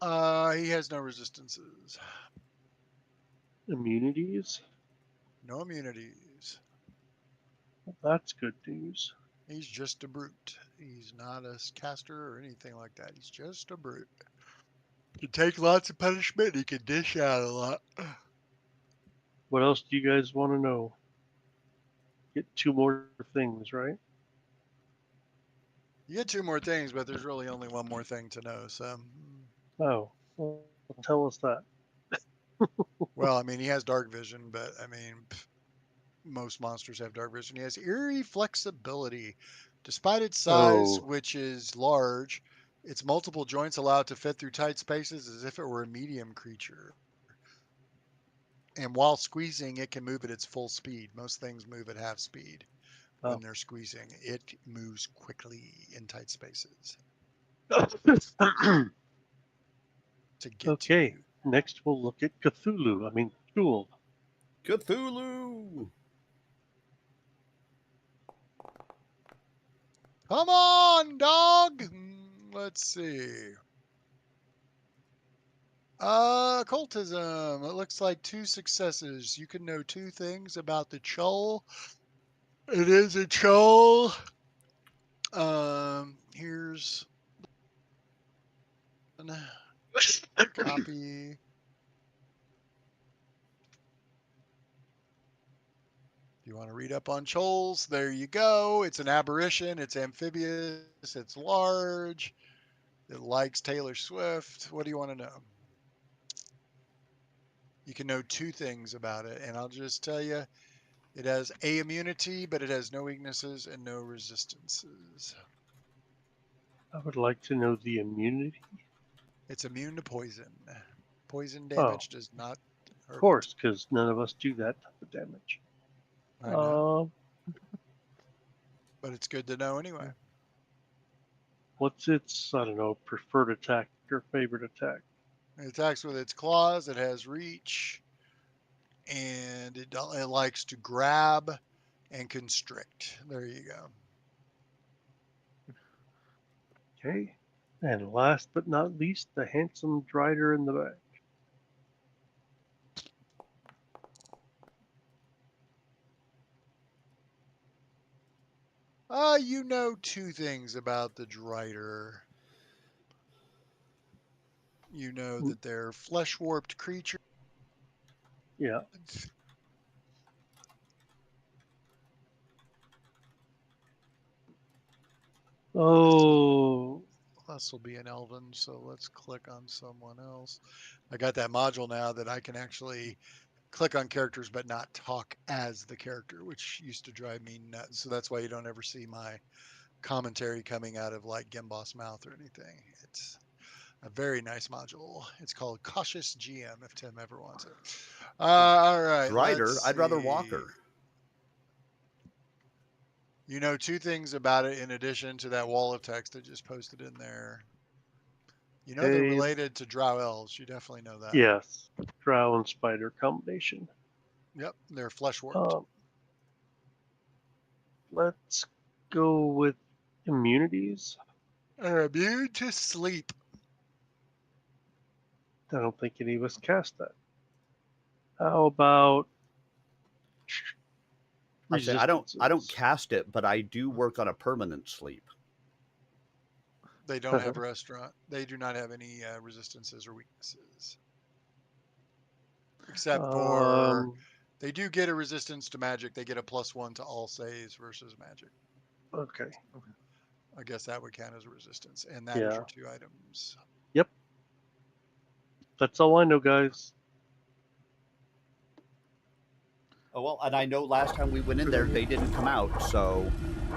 He has no resistances, immunities? no immunities. Well, that's good news. He's just a brute. He's not a caster or anything like that. He's just a brute. He can take lots of punishment. He can dish out a lot. What else do you guys want to know? Get 2 more things, right? You get 2 more things, but there's really only 1 more thing to know. So, Oh, well, tell us that. well, I mean, he has dark vision, but I mean, most monsters have dark vision. He has eerie flexibility. Despite its size, Oh, which is large, its multiple joints allow it to fit through tight spaces as if it were a medium creature. And while squeezing, it can move at its full speed. Most things move at half speed when oh. they're squeezing. It moves quickly in tight spaces to get to Okay, you. next we'll look at Cthulhu. I mean, Cthulhu. Cthulhu! Come on, dog. Let's see. Occultism. It looks like 2 successes. You can know 2 things about the Chol. It is a Chol. Here's a copy. If you want to read up on Chols, there you go. It's an aberration. It's amphibious. It's large. It likes Taylor Swift. What do you want to know? You can know 2 things about it, and I'll just tell you, it has A immunity, but it has no weaknesses and no resistances. I would like to know the immunity. It's immune to poison. Poison Oh, damage does not of hurt it. course, because none of us do that type of damage. I know, Um, but it's good to know anyway. what's its, I don't know, preferred attack or favorite attack? It attacks with its claws. It has reach, and it likes to grab and constrict. There you go. Okay. And last but not least, the handsome Drider in the back. You know 2 things about the Drider. You know that they're flesh warped creatures. Yeah. Oh, This will be an Elven, so let's click on someone else. I got that module now that I can actually click on characters but not talk as the character, which used to drive me nuts. So that's why you don't ever see my commentary coming out of like Gimbo's mouth or anything. It's a very nice module. It's called Cautious GM if Tim ever wants it. All right, let's Drider, I'd rather see. Walker. You know 2 things about it in addition to that wall of text I just posted in there. You know they're okay. related to Drow elves. You definitely know that. Yes. Drow and spider combination. Yep, they're flesh warped. Um, let's go with immunities. Are immune to sleep. I don't think any of us cast that. How about I say I don't resistances? cast it, but I do work on a permanent sleep. They don't have restaurant. They do not have any resistances or weaknesses, except for um, they do get a resistance to magic. They get a +1 to all saves versus magic. okay. I guess that would count as a resistance, and that is Yeah. your 2 items. Yep. That's all I know, guys. Oh well, and I know last time we went in there, they didn't come out. So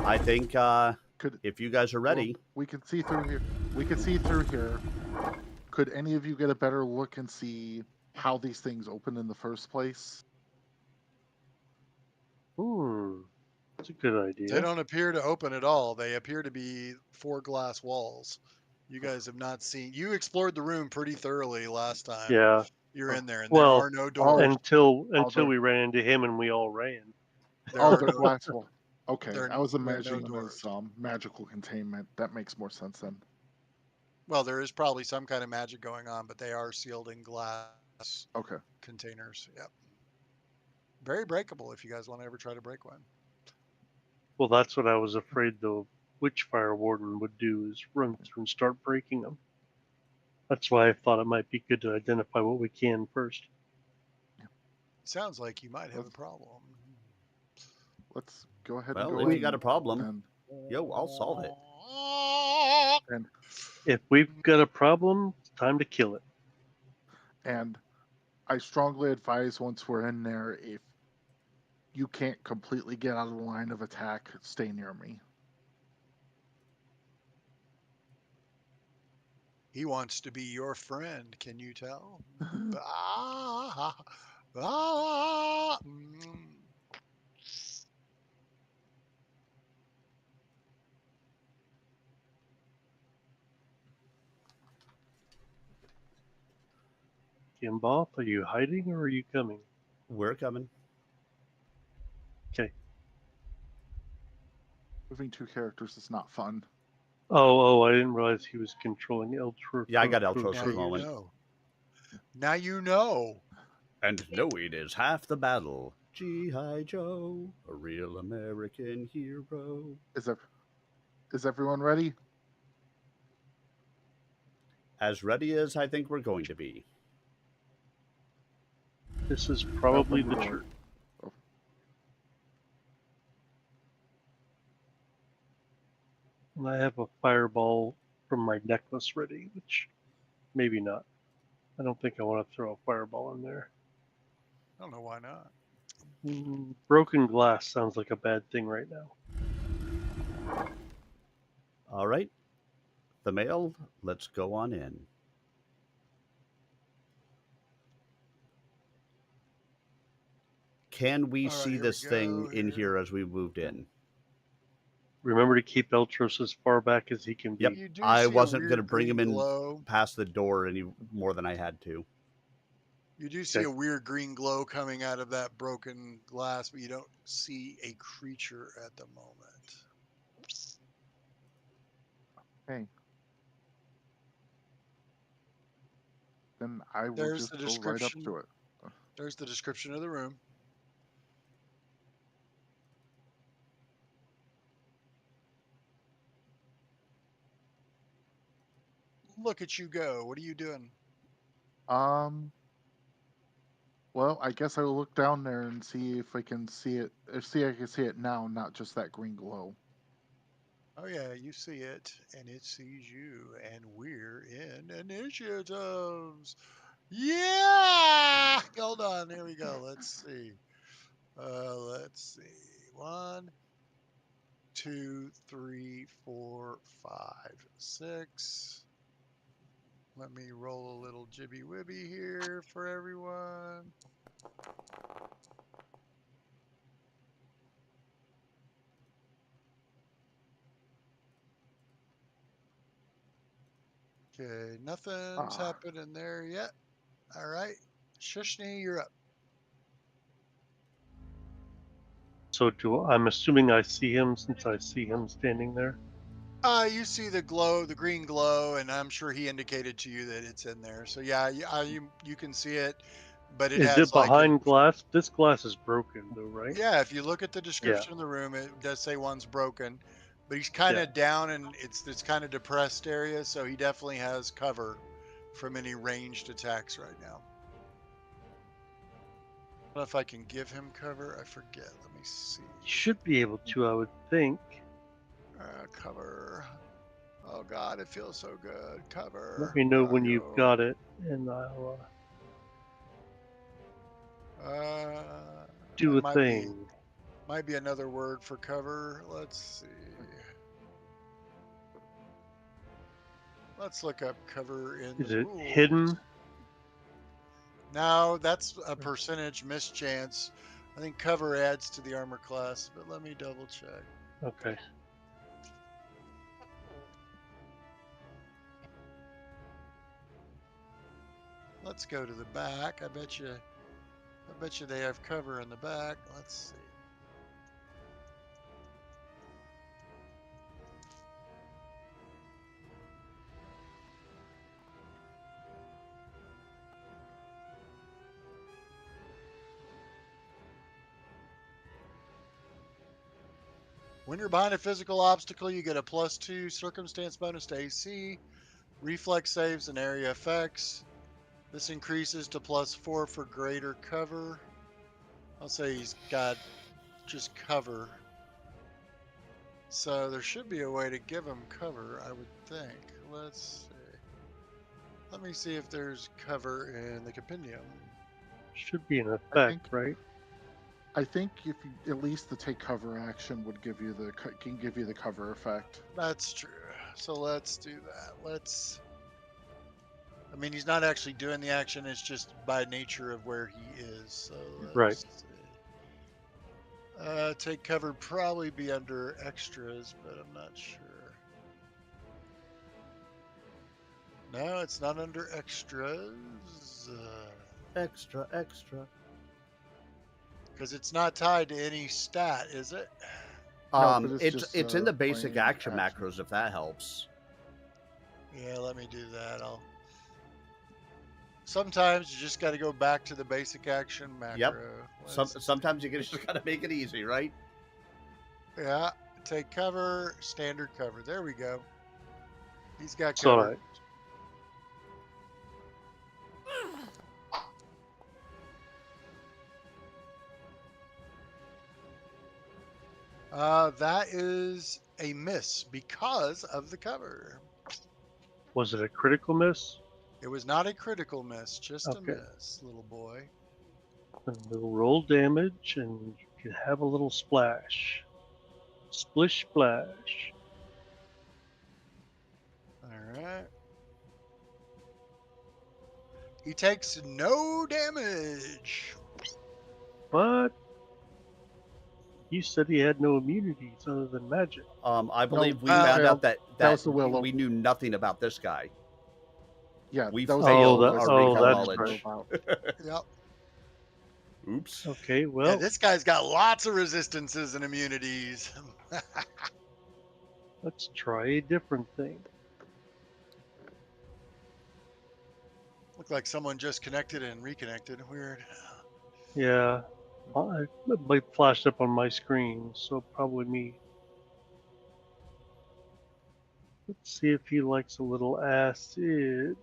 I think Could if you guys are well, ready, we can see through here. We can see through here. Could any of you get a better look and see how these things open in the first place? That's a good They idea. don't appear to open at all. They appear to be 4 glass walls. You guys have not seen. You explored the room pretty thoroughly last time Yeah. you're in there, and there Well, are no Oh, doors. until they're we ran into him and we all ran. There are they're no. glass wall. Okay, There I was are no imagining them as doors. magical containment. That makes more sense then. Well, there is probably some kind of magic going on, but they are sealed in glass Okay. containers. Yep. Very breakable if you guys want to ever try to break one. Well, that's what I was afraid the which Fire Warden would do is run through and start breaking them. That's why I thought it might be good to identify what we can first. Sounds like you might have a Let's- problem. Let's go ahead and Well, go if in. you got a problem, And, yo, I'll solve it. and If we've got a problem, it's time to kill it. and I strongly advise once we're in there, if you can't completely get out of the line of attack, stay near me. He wants to be your friend. Can you tell? Ah, ah, Gimboth, are you hiding or are you coming? We're coming. Okay. Moving two characters is not fun. Oh, I didn't realize he was controlling Eltro. Yeah, I got Eltros now for the you moment. know. Now you know. And knowing is half the battle. G.I. Joe, a real American hero. Is everyone ready? As ready as I think we're going to be. This is probably Open the door. church. Oh. And I have a fireball from my necklace ready, which maybe not. I don't think I want to throw a fireball in there. I don't know why not. Broken glass sounds like a bad thing right now. All right. The mail, let's go on in. Can we All right, see here we this thing go in here. here as we moved in? Remember to keep Eltros as far back as he can be. Yep. You do I see a wasn't going to weird bring him green in glow. past the door any more than I had to. You do see Okay. a weird green glow coming out of that broken glass, but you don't see a creature at the moment. Okay. Then I will There's just the go right up description. to it. There's the description of the room. Look at you go. What are you doing? Well, I guess I will look down there and see if I can see it. See, if I can see it now, not just that green glow. Oh yeah, you see it, and it sees you, and we're in initiatives. Yeah! Hold on, here we go. Let's see. Let's see. 1, 2, 3, 4, 5, 6. Let me roll a little jibby wibby here for everyone. Okay, nothing's Ah, happened in there yet. All right. Shushni, you're up. So I'm assuming I see him since I see him standing there. You see the glow, the green glow, and I'm sure he indicated to you that it's in there. So yeah, you can see it, but it Is it has like an behind glass? This glass is broken though, right? yeah. If you look at the Yeah. description of the room, it does say one's broken, but he's kind Yeah. of down and it's kind of depressed area, so he definitely has cover from any ranged attacks right now. I don't know if I can give him cover. I forget. Let me see. You should be able to, I would think. Cover. Oh God, it feels so good. Cover. Let me know Where are when you've you? got it, and I'll do That a thing. might be another word for cover. Let's see. Let's look up cover in the Is it rules. hidden? No, that's a percentage mischance. I think cover adds to the armor class, but let me double check. Okay. Let's go to the back. I bet you they have cover in the back. Let's see. When you're behind a physical obstacle, you get a +2 circumstance bonus to AC, reflex saves, and area effects. This increases to +4 for greater cover. I'll say he's got just cover. So there should be a way to give him cover, I would think. Let's see. Let me see if there's cover in the compendium. Should be an I effect, think right? I think if you, at least the take cover action would give you can give you the cover effect. That's true. So let's do that. I mean, he's not actually doing the action. It's just by nature of where he is. So Right. let's see. Take cover would probably be under extras, but I'm not sure. No, it's not under extras. Extra. Because it's not tied to any stat, is it? No, but it's It's just, in the basic plain action action. macros, if that helps. Yeah, let me do that. Sometimes you just got to go back to the basic action macro. Sometimes you just gotta make it easy, right? Yeah, take cover, standard cover. There we go. He's got It's all cover. right. That is a miss because of the cover. Was it a critical miss? It was not a critical miss, just a Okay. miss, little boy. And we'll roll damage, and you can have a little splash. Splish splash. All right. He takes no damage. But you said he had no immunities other than magic. I believe we uh, found out that was the Willow. we knew nothing about this guy. Yeah, We that was failed the that- our oh, recon that's knowledge. right. Yep. Oops. Okay, well, Yeah, this guy's got lots of resistances and immunities. let's try a different thing. Looked like someone just connected and reconnected. Weird. Yeah, it flashed up on my screen, so probably me. Let's see if he likes a little acid.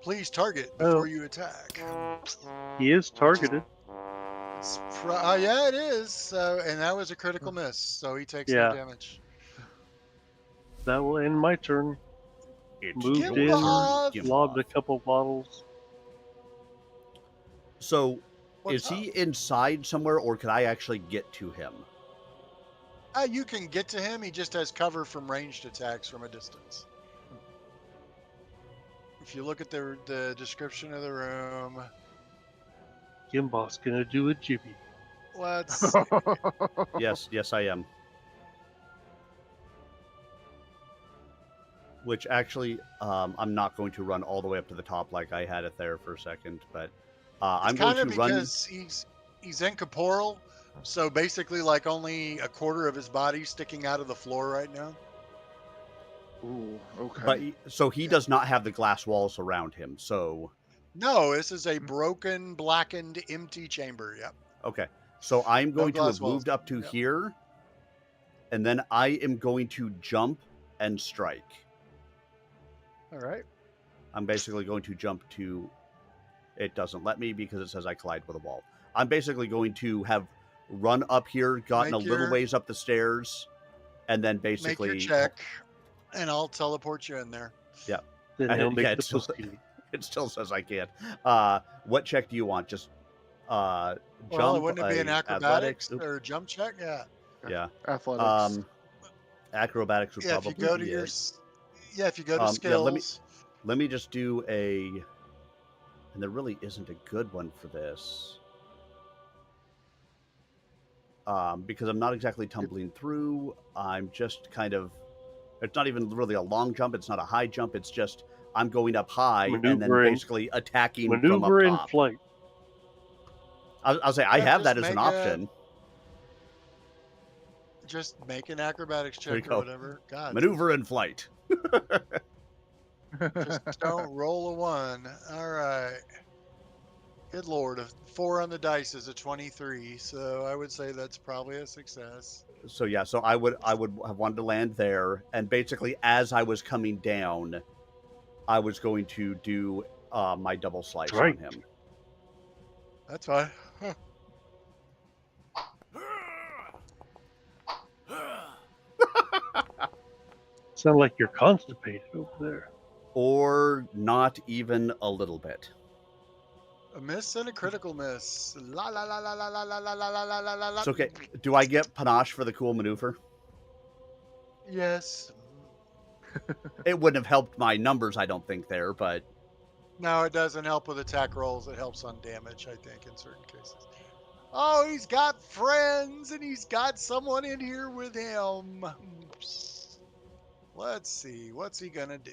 Please target Oh. before you attack. He is targeted. Yeah, it is. So, and that was a critical miss. So he takes no Yeah. damage. That will end my turn. It's Moved your in, turn, Gimboff. lobbed a couple bottles. So, What's is he inside somewhere, or could I actually get to him? You can get to him. He just has cover from ranged attacks from a distance. If you look at the description of the room, Gimboff's gonna do a jibby. let's see. Yes, I am. Which actually, I'm not going to run all the way up to the top like I had it there for a second, but I'm It's going kind to of run. because he's incorporeal, so basically like only a quarter of his body sticking out of the floor right now. Ooh, okay. But so he does not have the glass walls around him. So No, this is a broken, blackened, empty chamber. Yep. okay, so I'm going to glass have walls. moved up to Yep. here, and then I am going to jump and strike. All right. I'm basically going to jump to. It doesn't let me because it says I collide with a wall. I'm basically going to have run up here, gotten Make a little your- ways up the stairs, and then basically Make your check, and I'll teleport you in there. Yeah. Then he'll make Yeah, the pussy. it still says I can't. What check do you want? Just jump? Well, wouldn't it be an a acrobatics Oops. or a jump check? Yeah. Yeah. Athletics. Acrobatics would Yeah. If probably you go to be your, it. if you go to Yeah, skills. let me just do a. And there really isn't a good one for this. Because I'm not exactly tumbling through. I'm just kind of. It's not even really a long jump. It's not a high jump. It's just I'm going up high and then Maneuvering- basically attacking from Maneuver up in top. flight. I'll say I Yeah, have just that as an make a- option. Just make an acrobatics There you check go. or whatever. God. Maneuver in flight. Just don't roll a 1. All right. Good Lord. A 4 on the dice is a 23, so I would say that's probably a success. So yeah, so I would have wanted to land there, and basically as I was coming down, I was going to do my double slice That's right. on him. That's fine. Sound like you're constipated over there. Or not even a little bit. A miss and a critical miss. La la la la la la la la la la la la la la. So okay, do I get panache for the cool maneuver? Yes. It wouldn't have helped my numbers, I don't think, there, but No, it doesn't help with attack rolls. It helps on damage, I think, in certain cases. Oh, he's got friends and he's got someone in here with him. Let's see. What's he going to do?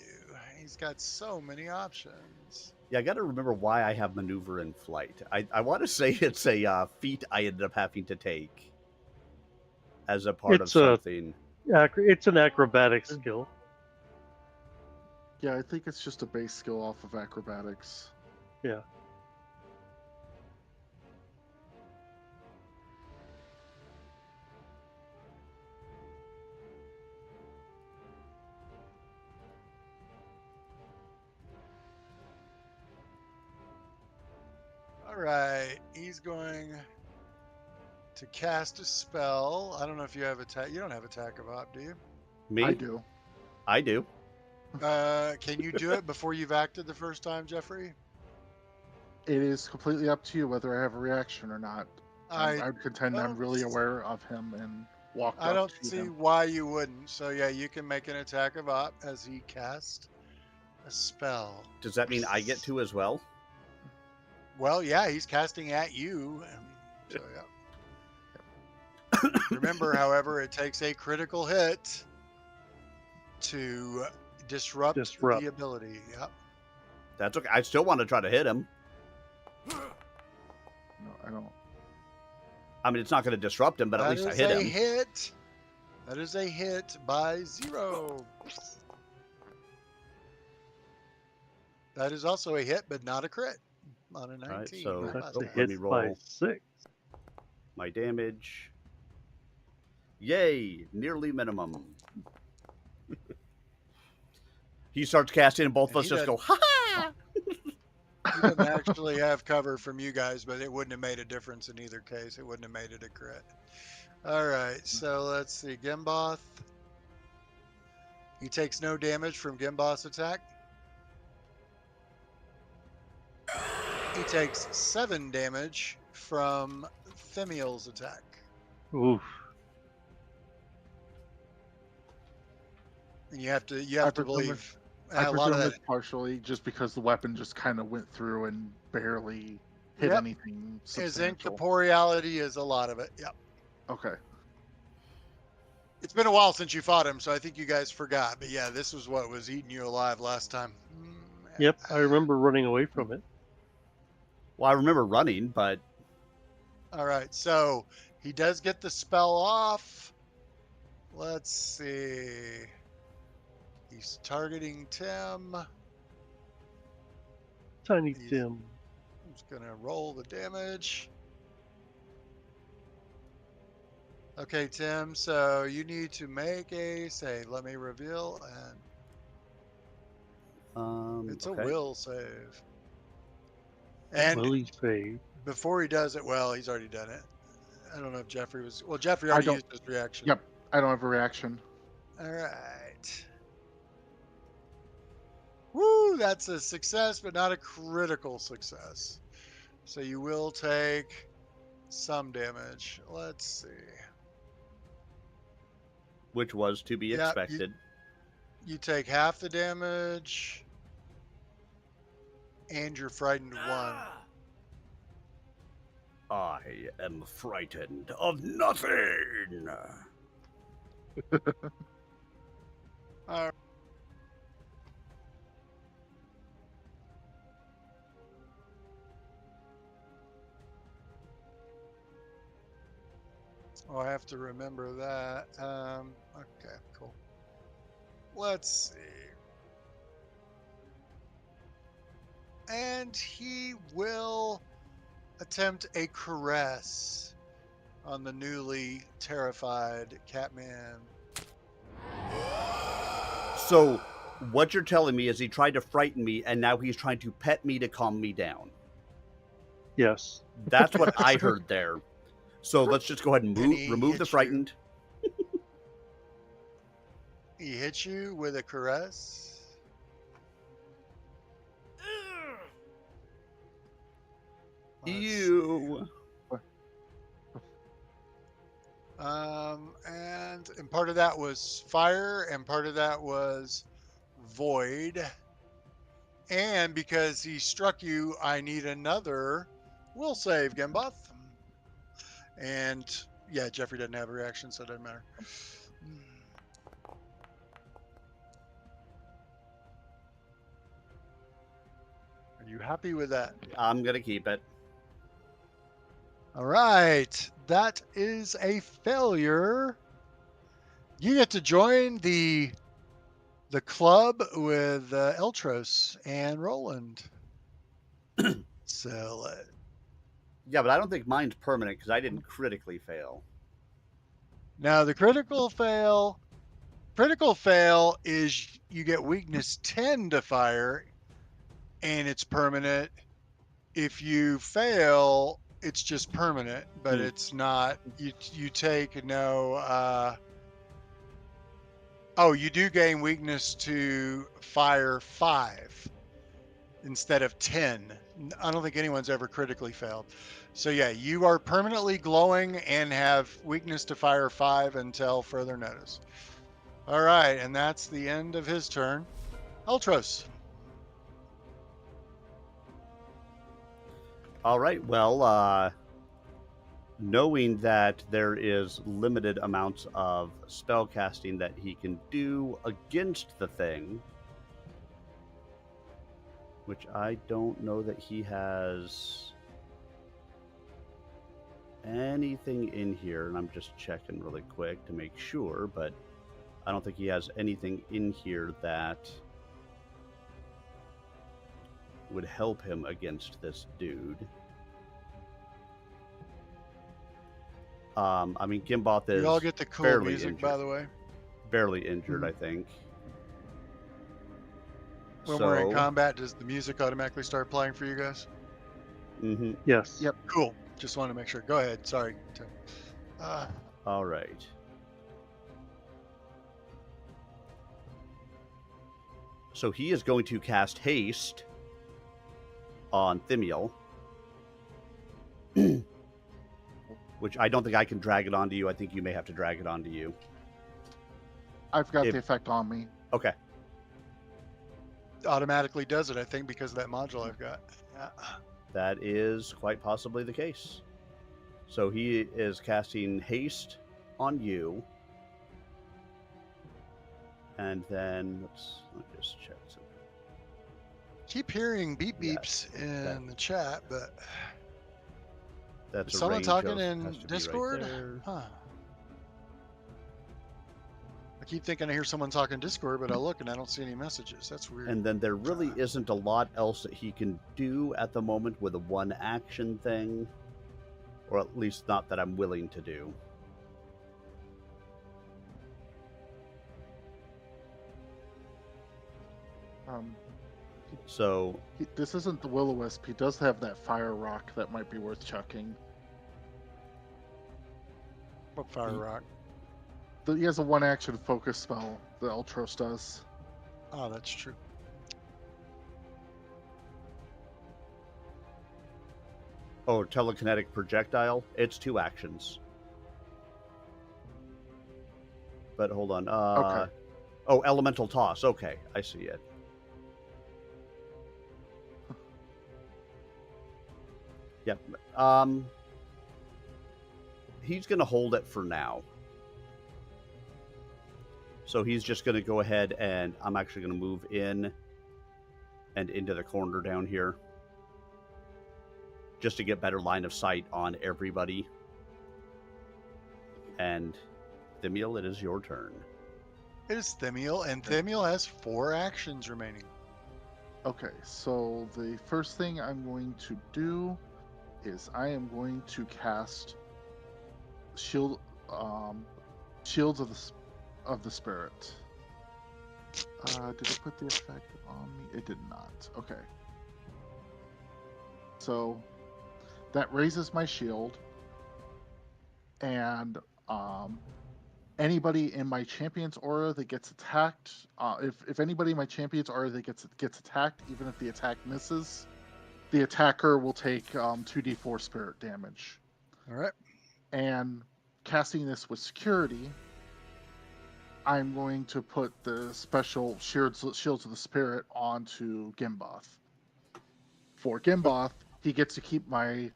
He's got so many options. yeah, I got to remember why I have maneuver in flight. I want to say it's a feat I ended up having to take as a part of It's a something. it's an acrobatic skill. Yeah, I think it's just a base skill off of acrobatics. Yeah. All right. He's going to cast a spell. I don't know if you have attack. You don't have attack of op, do you? Me? I do. I do. Can you do it before you've acted the first time, Jeffrey? It is completely up to you whether I have a reaction or not. I I would contend I'm don't really aware of him and walked I up don't to see him. why you wouldn't. So yeah, you can make an attack of op as he casts a spell. Does that mean I get to as well? Well, yeah, he's casting at you. So yeah. Remember, however, it takes a critical hit to disrupt the ability. Yep. That's okay. I still want to try to hit him. No, I don't. I mean, it's not going to disrupt him, but at least I hit him. Hit. That is a hit by 0. That is also a hit, but not a crit on a 19. All right, so That's a let hit me by roll 6. my damage. Yay! Nearly minimum. He starts casting, and both of And us just go, ha ha! He doesn't actually have cover from you guys, but it wouldn't have made a difference in either case. It wouldn't have made it a crit. All right, so let's see. Gimboth. He takes no damage from Gimboth's attack. He takes 7 damage from Themiel's attack. Oof. And you have to presume believe I a lot of presume that. it's partially just because the weapon just kind of went through and barely hit Yep. anything His substantial. incorporeality is a lot of it. Yep. Okay. It's been a while since you fought him, so I think you guys forgot. But yeah, this was what was eating you alive last time. Yep, I remember running away from it. Well, I remember running, but All right, so he does get the spell off. Let's see. He's targeting Tim. Tiny Tim. He's gonna roll the damage. Okay, Tim, so you need to make a save. Let me reveal, and it's okay. a will save. And Will he save? before he does it, well, he's already done it. I don't know if Jeffrey was. Well, Jeffrey already used his reaction. Yep, I don't have a reaction. All right. Woo, that's a success, but not a critical success. So you will take some damage. Let's see. Which was to be expected. You take half the damage, and you're frightened 1. I am frightened of nothing. All right. Oh, I have to remember that. Okay, cool. Let's see. And he will attempt a caress on the newly terrified Catman. So, what you're telling me is he tried to frighten me, and now he's trying to pet me to calm me down. Yes. That's what I heard there. So let's just go ahead and And he remove the hits you. frightened. He hits you with a caress. Ew. And part of that was fire, and part of that was void. And because he struck you, I need another will save, Gemboth. And yeah, Jeffrey doesn't have a reaction, so it doesn't matter. Are you happy with that? I'm going to keep it. All right. That is a failure. You get to join the club with Eltros and Roland. Sell it. Yeah, but I don't think mine's permanent because I didn't critically fail. Now the critical fail is you get weakness 10 to fire and it's permanent. If you fail, it's just permanent, but it's not. You take no. You do gain weakness to fire 5 instead of 10. I don't think anyone's ever critically failed. So yeah, you are permanently glowing and have weakness to fire 5 until further notice. All right, and that's the end of his turn. Ultros. All right, well, knowing that there is limited amounts of spell casting that he can do against the thing, which I don't know that he has anything in here, and I'm just checking really quick to make sure, but I don't think he has anything in here that would help him against this dude. I mean, Gimboth is You all get the cool barely music, injured. by the way. Barely injured, I think. When we're in combat, does the music automatically start playing for you guys? Mm-hmm. Yes. Yep. Cool. Just wanted to make sure. Go ahead. Sorry. All right. So he is going to cast haste on Thimiel. Which I don't think I can drag it onto you. I think you may have to drag it onto you. I've got the effect on me. Okay. Automatically does it, I think, because of that module I've got. That is quite possibly the case. So he is casting haste on you. And then, let me just check something. Keep hearing beep beeps in the chat, but that's is someone talking has in to be Discord? right there. Huh. I keep thinking I hear someone talking Discord, but I look and I don't see any messages. That's weird. And then there really isn't a lot else that he can do at the moment with a one action thing. Or at least not that I'm willing to do. So This isn't the Will-O-Wisp. He does have that fire rock that might be worth chucking. What fire rock? He has a one-action focus spell, the Ultros does. Oh, that's true. Oh, telekinetic projectile? It's 2 actions. But hold on. Okay. Oh, elemental toss. Okay, I see it. Yep. He's going to hold it for now. So he's just going to go ahead and I'm actually going to move in and into the corner down here. Just to get better line of sight on everybody. And Thimiel, it is your turn. It is Thimiel, and Thimiel has 4 actions remaining. Okay, so the first thing I'm going to do is I am going to cast shield, shields of the spirit. Did it put the effect on me? It did not. Okay. So that raises my shield, and anybody in my champion's aura that gets attacked, if anybody in my champion's aura that gets attacked, even if the attack misses, the attacker will take 2d4 spirit damage. All right. And casting this with security, I'm going to put the special shields of the spirit onto Gimboth. For Gimboth, he gets to keep my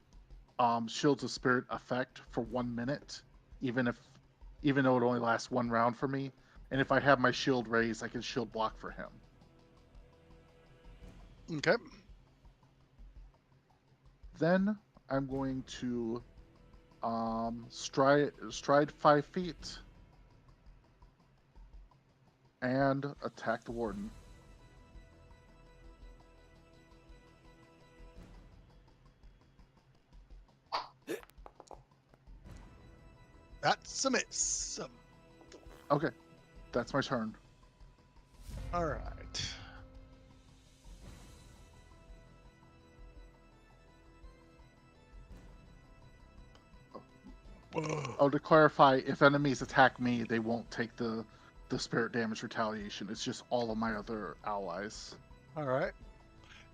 shields of spirit effect for 1 minute, even though it only lasts 1 round for me. And if I have my shield raised, I can shield block for him. Okay. Then I'm going to stride 5 feet and attack the warden. That's a miss. Okay, that's my turn. All right. Oh, to clarify, if enemies attack me, they won't take the spirit damage retaliation. It's just all of my other allies All right.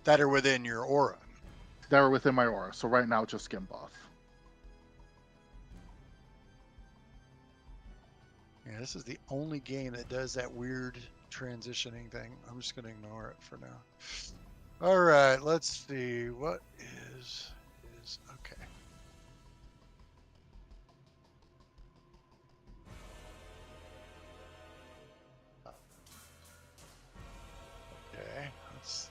That are within your aura. that are within my aura. So right now, just Gimboth. Yeah, this is the only game that does that weird transitioning thing. I'm just going to ignore it for now. All right, let's see. What is okay. Okay, let's see.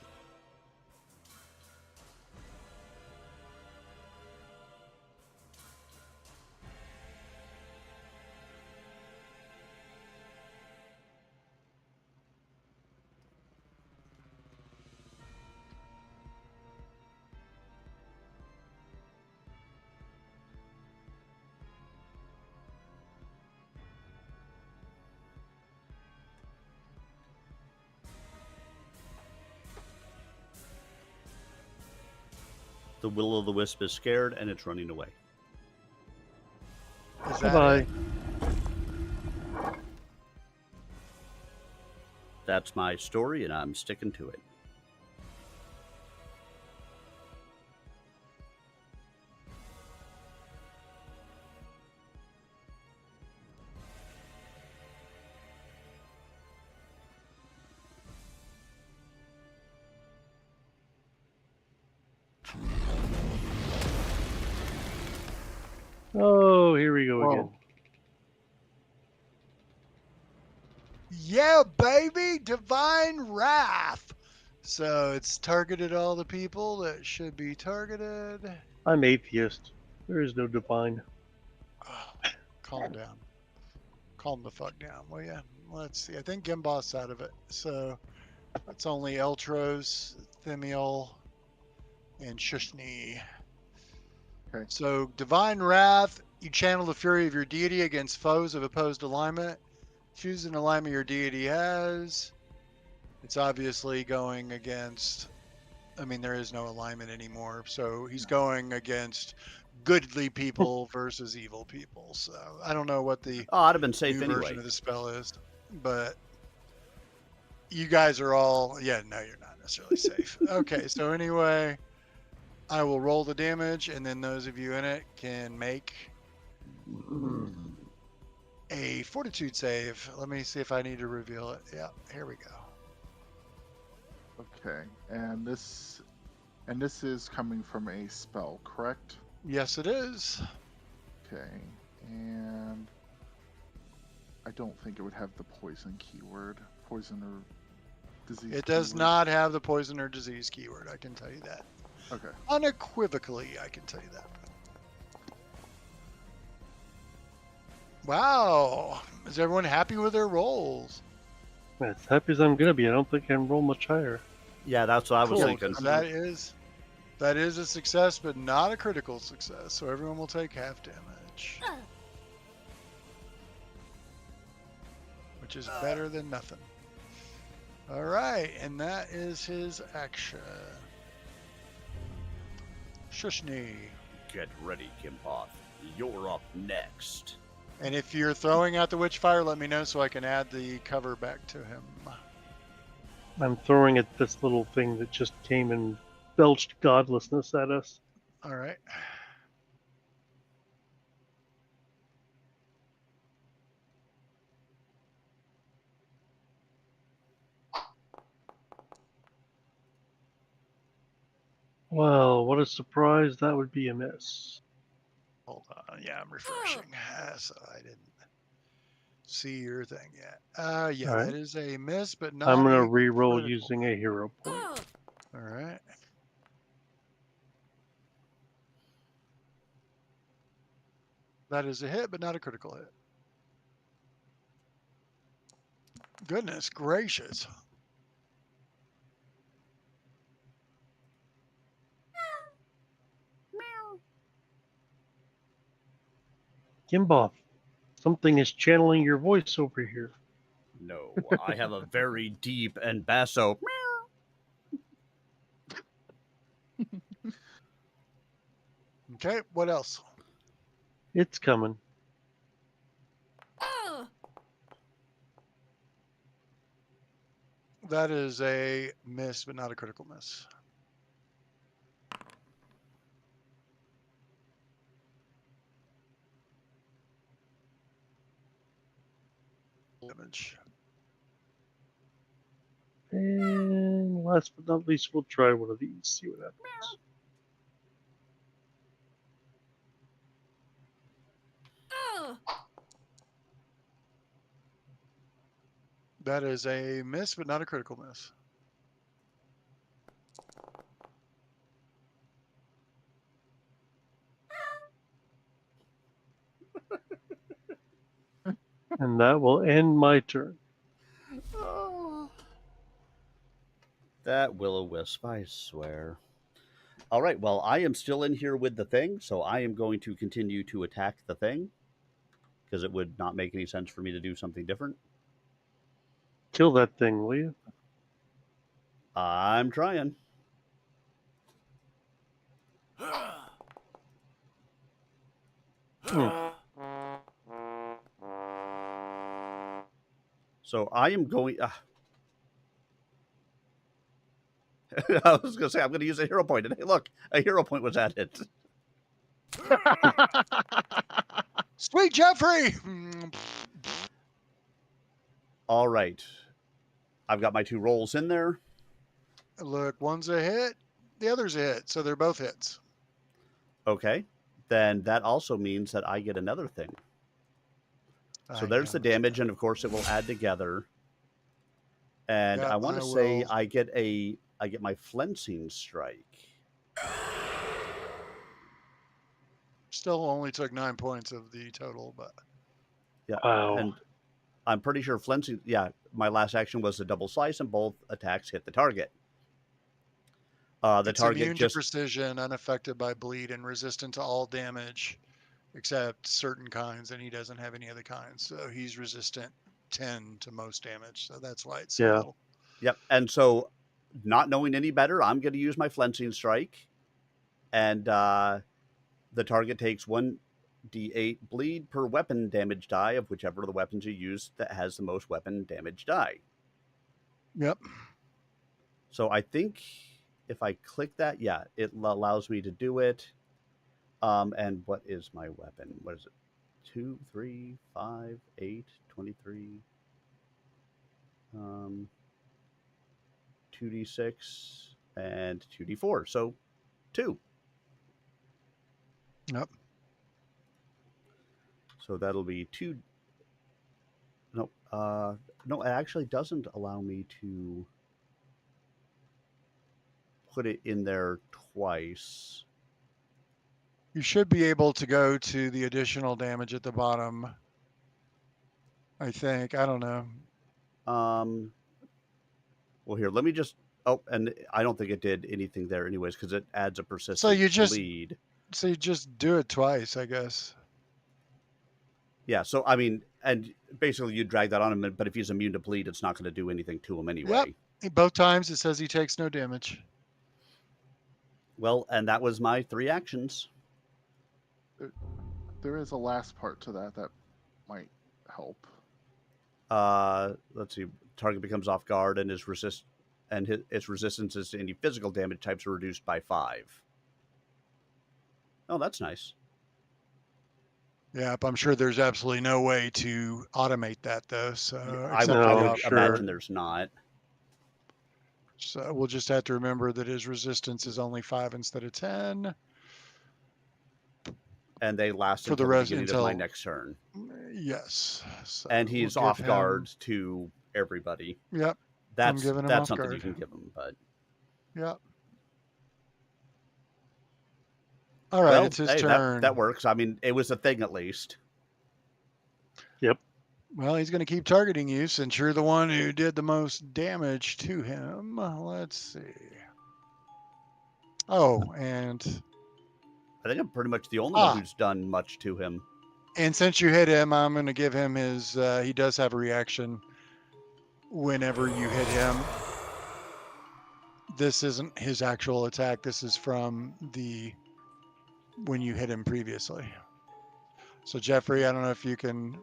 The will-o'-the-wisp is scared and it's running away. Is that Bye-bye. it? That's my story, and I'm sticking to it. Oh, here we go Whoa. again. Yeah, baby, divine wrath. So it's targeted all the people that should be targeted. I'm atheist. There is no divine. Oh, calm down. Calm the fuck down, will ya? Let's see. I think Gimboth's out of it. So it's only Eltros, Themiel, and Shushni. Okay. So divine wrath, you channel the fury of your deity against foes of opposed alignment. Choose an alignment your deity has. It's obviously going against, I mean, there is no alignment anymore. So he's going against goodly people versus evil people. So I don't know what the Oh, I'd have been safe new anyway. version of the spell is, but you guys are all, yeah, no, you're not necessarily safe. Okay, so anyway, I will roll the damage, and then those of you in it can make a fortitude save. Let me see if I need to reveal it. Yeah, here we go. Okay, and this is coming from a spell, correct? Yes, it is. Okay, and I don't think it would have the poison keyword, poison or disease. It does keyword. not have the poison or disease keyword. I can tell you that. Okay. Unequivocally, I can tell you that. Wow. Is everyone happy with their rolls? As happy as I'm gonna be, I don't think I can roll much higher. Yeah, that's what I was Cool, thinking. 'cause that is That is a success, but not a critical success. So everyone will take half damage, which is better than nothing. All right, and that is his action. Shushni. Get ready, Kimboth. You're up next. And if you're throwing out the witchfire, let me know so I can add the cover back to him. I'm throwing at this little thing that just came and belched godlessness at us. All right. Well, what a surprise. That would be a miss. Hold on. Yeah, I'm refreshing. So I didn't see your thing yet. Yeah, All right. that is a miss, but not I'm going to a re-roll critical. using a hero point. All right. That is a hit, but not a critical hit. Goodness gracious. Kimboth, something is channeling your voice over here. No, I have a very deep and basso. Okay, what else? It's coming. That is a miss, but not a critical miss. Damage. And last but not least, we'll try one of these, see what happens. That is a miss, but not a critical miss. And that will end my turn. That will-o-wisp, I swear. All right, well, I am still in here with the thing, so I am going to continue to attack the thing because it would not make any sense for me to do something different. Kill that thing, will you? I'm trying. So I am going. I was going to say I'm going to use a hero point, and hey, look, a hero point was added. Sweet Jeffrey! All right, I've got my 2 rolls in there. Look, one's a hit, the other's a hit, so they're both hits. Okay, then that also means that I get another thing. So there's the damage, and of course it will add together. And Yeah, I want I to say will. I get my flensing strike. Still only took 9 points of the total, but Yeah, Wow. and I'm pretty sure flensing. Yeah, my last action was a double slice, and both attacks hit the target. The it's target immune just to precision, unaffected by bleed, and resistant to all damage except certain kinds, and he doesn't have any other kinds. So he's resistant 10 to most damage. So that's why it's so Yeah. little. Yep. And so, not knowing any better, I'm going to use my flensing strike, and the target takes 1d8 bleed per weapon damage die of whichever of the weapons you use that has the most weapon damage die. Yep. So I think if I click that, yeah, it allows me to do it. And what is my weapon? What is it? 2, 3, 5, 8, 23. 2d6 and 2d4. So 2. Yep. So that'll be 2. No, no, it actually doesn't allow me to put it in there twice. You should be able to go to the additional damage at the bottom. I think. I don't know. Well, here, let me just. Oh, and I don't think it did anything there anyways because it adds a So persistent you just bleed. do it twice, I guess. Yeah, so I mean, and basically you drag that on him, but if he's immune to bleed, it's not going to do anything to him Yep. anyway. Both times it says he takes no damage. Well, and that was my 3 actions. There is a last part to that that might help. Let's see. Target becomes off guard, and its resistances to any physical damage types are reduced by 5. Oh, that's nice. Yep, I'm sure there's absolutely no way to automate that though. So I except No, for the I'm would option. sure. imagine there's not. So we'll just have to remember that his resistance is only 5 instead of 10 And they last for the until the rest beginning of my next turn. yes. So And we'll he's give off him. guard to everybody. Yep. I'm That's giving him off something you guard. can give him, but Yep. All right, well, it's his hey, turn. that works. I mean, it was a thing at least. Yep. Well, he's going to keep targeting you since you're the one who did the most damage to him. Let's see. Oh, and I think I'm pretty much the only one who's done much to him. since you hit him, I'm going to give him his. He does have a reaction whenever you hit him. This isn't his actual attack. This is from when you hit him previously. So Jeffrey, I don't know if you can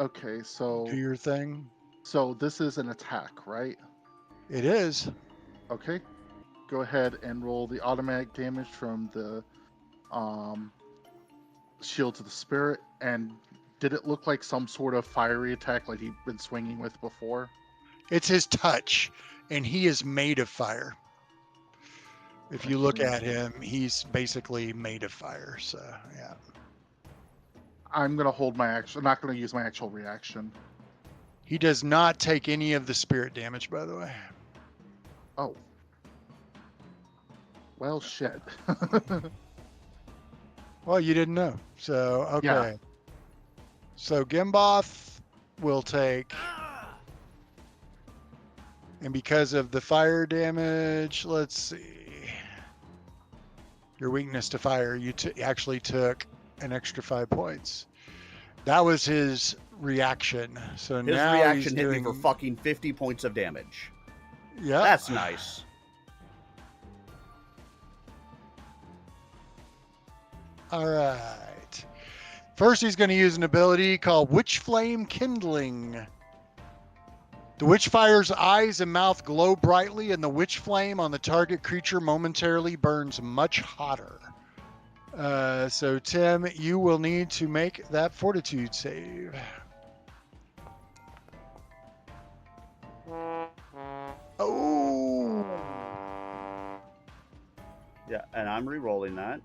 Okay, so do your thing. so this is an attack, right? It is. Okay. Go ahead and roll the automatic damage from the shield to the spirit. And did it look like some sort of fiery attack like he'd been swinging with before? It's his touch, and he is made of fire. If you look at him, he's basically made of fire. So yeah. I'm gonna hold my action. I'm not gonna use my actual reaction. He does not take any of the spirit damage, by the way. Oh. Well, shit. Well, you didn't know. So, okay. Yeah. So Gimboth will take, and because of the fire damage, let's see. Your weakness to fire, you actually took an extra 5 points. That was his reaction. So His now reaction he's hit me for fucking 50 points of damage. Yeah. That's nice. All right. First, he's going to use an ability called Witch Flame Kindling. The witch fire's eyes and mouth glow brightly, and the witch flame on the target creature momentarily burns much hotter. So, Tim, you will need to make that fortitude save. Oh! Yeah, and I'm re-rolling that.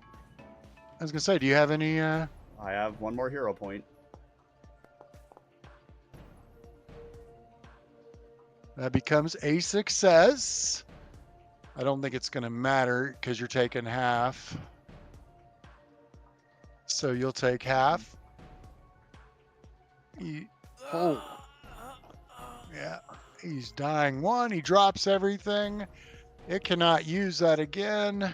I was going to say, do you have any... I have 1 more hero point. That becomes a success. I don't think it's going to matter because you're taking half. So you'll take half. Oh. Yeah. He's dying 1. He drops everything. It cannot use that again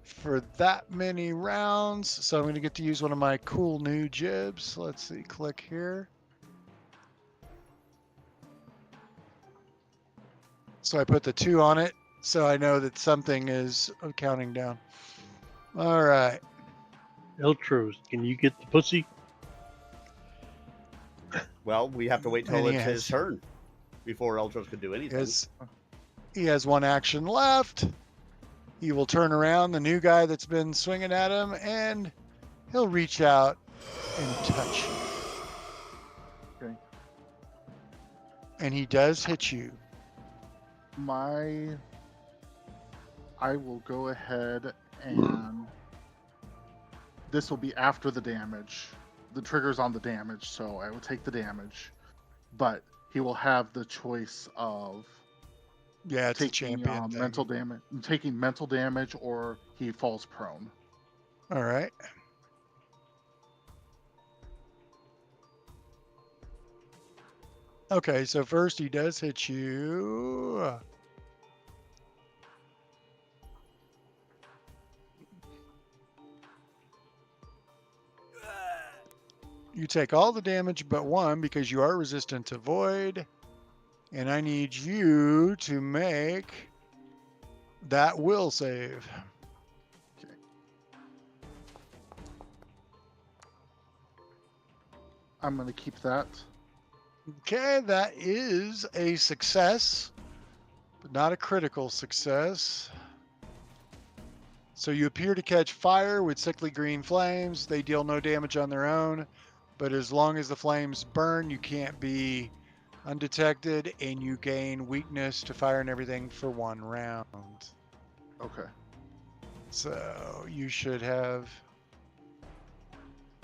for that many rounds. So I'm going to get to use one of my cool new jibs. Let's see. Click here. So I put the 2 on it, so I know that something is counting down. All right. Eltros, can you get the pussy? Well, we have to wait till And he it's his has- turn before Eldros could do anything. He has 1 action left. He will turn around the new guy that's been swinging at him, and he'll reach out and touch you. Okay. And he does hit you. I will go ahead and this will be after the damage. The trigger's on the damage, so I will take the damage. But he will have the choice of Yeah, it's a taking champion thing. taking mental damage, or he falls prone. All right. Okay, so first he does hit you. You take all the damage but one because you are resistant to void. And I need you to make that will save. Okay. I'm going to keep that. Okay, that is a success, but not a critical success. So you appear to catch fire with sickly green flames. They deal no damage on their own, but as long as the flames burn, you can't be undetected, and you gain weakness to fire and everything for 1 round. Okay. So you should have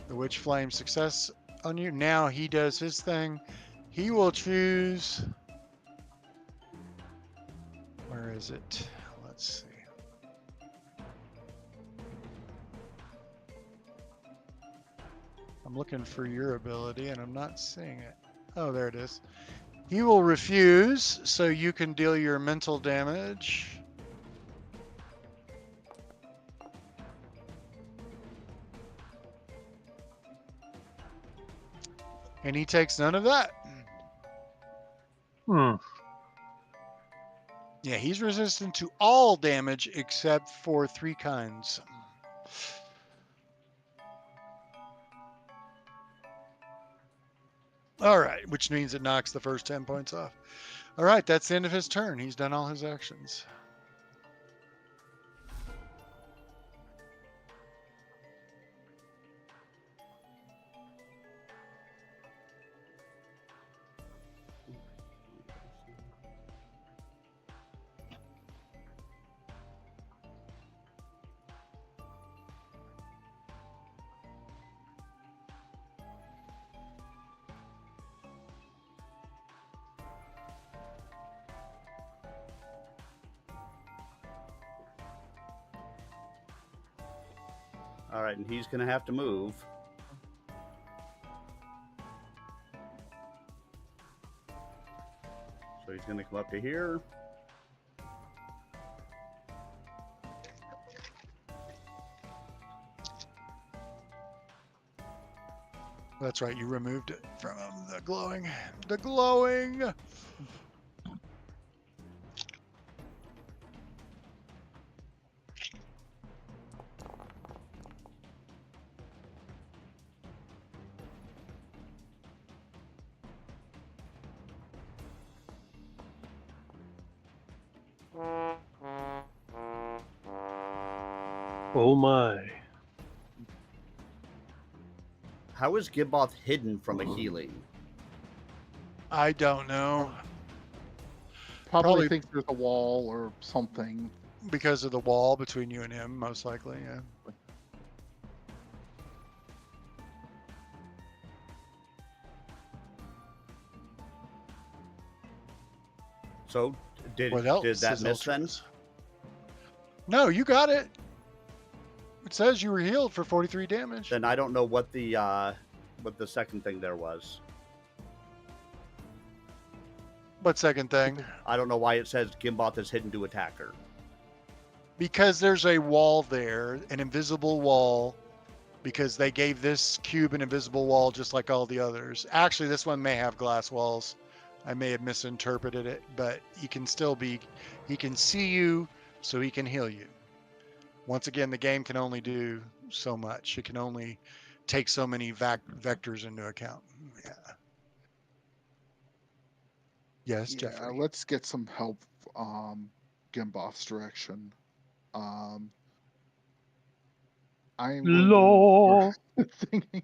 the witch flame success on you. Now he does his thing. He will choose. Where is it? Let's see. I'm looking for your ability and I'm not seeing it. Oh, there it is. He will refuse, so you can deal your mental damage. And he takes none of that. Hmm. Yeah, he's resistant to all damage except for 3 kinds. All right, which means it knocks the first 10 points off. All right, that's the end of his turn. He's done all his actions. All right, and he's going to have to move. So he's going to come up to here. That's right, you removed it from him. The glowing. The glowing. Oh my. How is Gimboth hidden from a healing? I don't know. Probably Probably think there's a wall or something. because of the wall between you and him, most likely, yeah. So did What else that is miss then? Ultras? No, you got it. It says you were healed for 43 damage. Then I don't know what the second thing there was. What second thing? I don't know why it says Gimboth is hidden to attacker. Because there's a wall there, an invisible wall, because they gave this cube an invisible wall just like all the others. Actually, this one may have glass walls. I may have misinterpreted it, but he can see you, so he can heal you. Once again, the game can only do so much. It can only take so many vectors into account. Yeah. Yes, Yeah, Jeffrey. let's get some help Gimboth's direction. I'm going Law. to thinking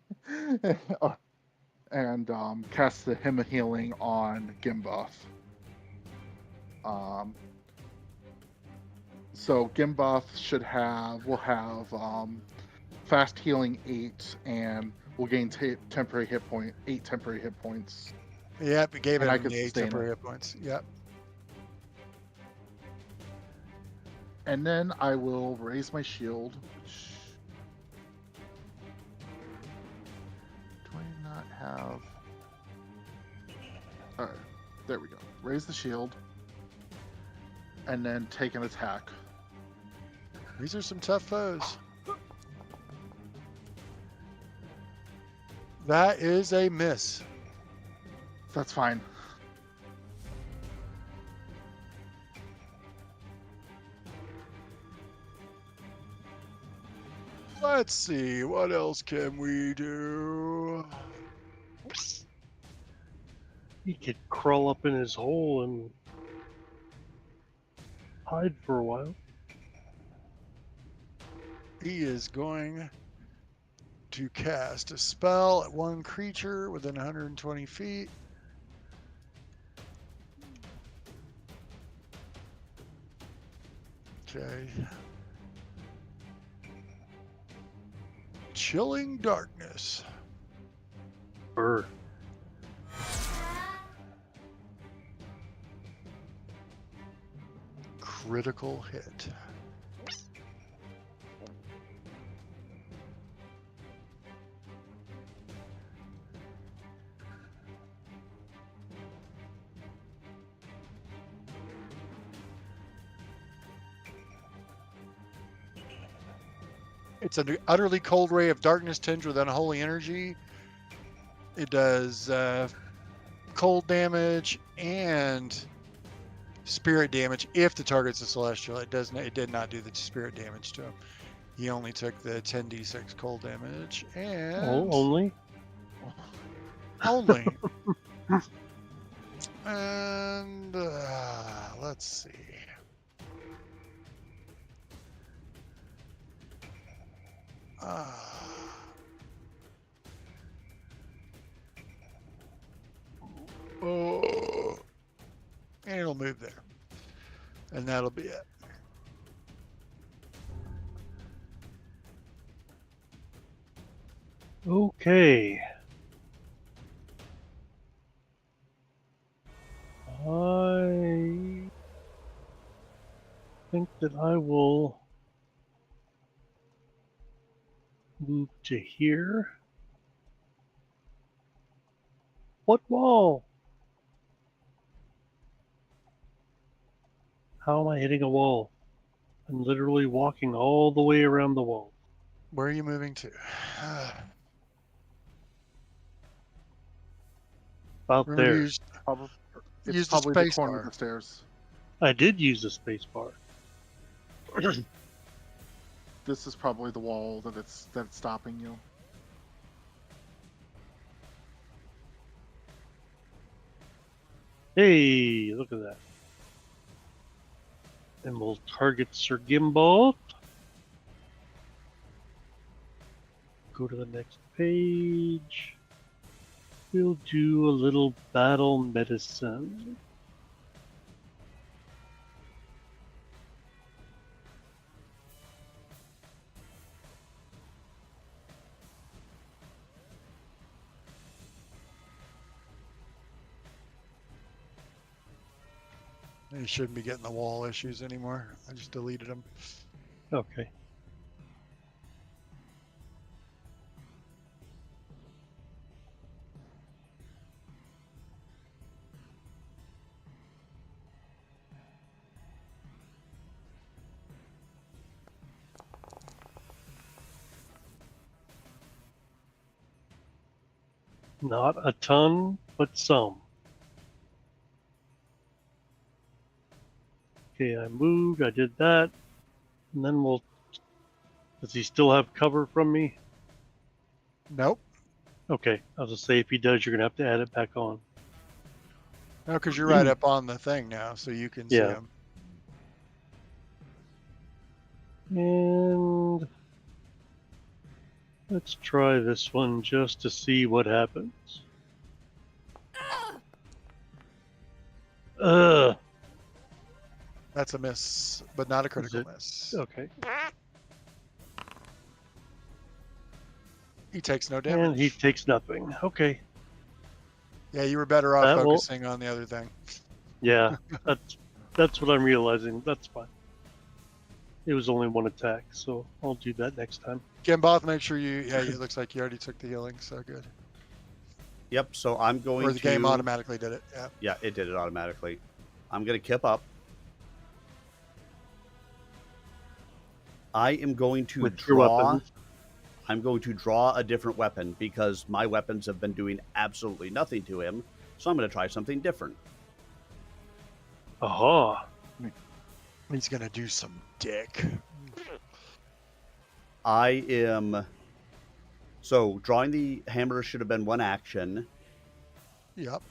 and cast the Hymn of Healing on Gimboth. So Gimboth will have fast healing 8, and will gain 8 temporary hit points. Yep, it gave And I him could the 8 sustain temporary it. hit points. Yep. And then I will raise my shield. Do I not have? All right, there we go. Raise the shield, and then take an attack. These are some tough foes. That is a miss. That's fine. Let's see, what else can we do? He could crawl up in his hole and hide for a while. He is going to cast a spell at one creature within 120 feet. Okay. Chilling Darkness. Brr. Critical hit. It's an utterly cold ray of darkness tinged with unholy energy. It does cold damage and spirit damage if the target's a celestial. It did not do the spirit damage to him. He only took the 10d6 cold damage and Only? only. And let's see. Oh, and it'll move there, and that'll be it. Okay. I think that I will move to here. What wall? How am I hitting a wall? I'm literally walking all the way around the wall. Where are you moving to? About Remember there. to use It's the probably the space corner bar. of the stairs. I did use the space bar. This is probably the wall that's stopping you. Hey, look at that. And we'll target Sir Gimbal. Go to the next page. We'll do a little battle medicine. You shouldn't be getting the wall issues anymore. I just deleted them. Okay. Not a ton, but some. Okay, I moved, I did that. And then we'll... Does he still have cover from me? Nope. Okay, I was gonna say if he does, you're gonna have to add it back on. No, because you're right up on the thing now, so you can see Yeah. him. And let's try this one just to see what happens. Ugh. That's a miss, but not a critical it? miss. Okay. He takes no damage. And he takes nothing. Okay. Yeah, you were better off That will- focusing on the other thing. Yeah, that's what I'm realizing. That's fine. It was only one attack, so I'll do that next time. Gimboth, make sure you. Yeah, it looks like you already took the healing, so good. Yep, so I'm going to... Or the game automatically did it. Yeah. Yeah, it did it automatically. I'm going to kip up. I am going to With your weapons. I'm going to draw a different weapon because my weapons have been doing absolutely nothing to him. So I'm going to try something different. Aha. He's going to do some dick. I am... So drawing the hammer should have been one action. Yep.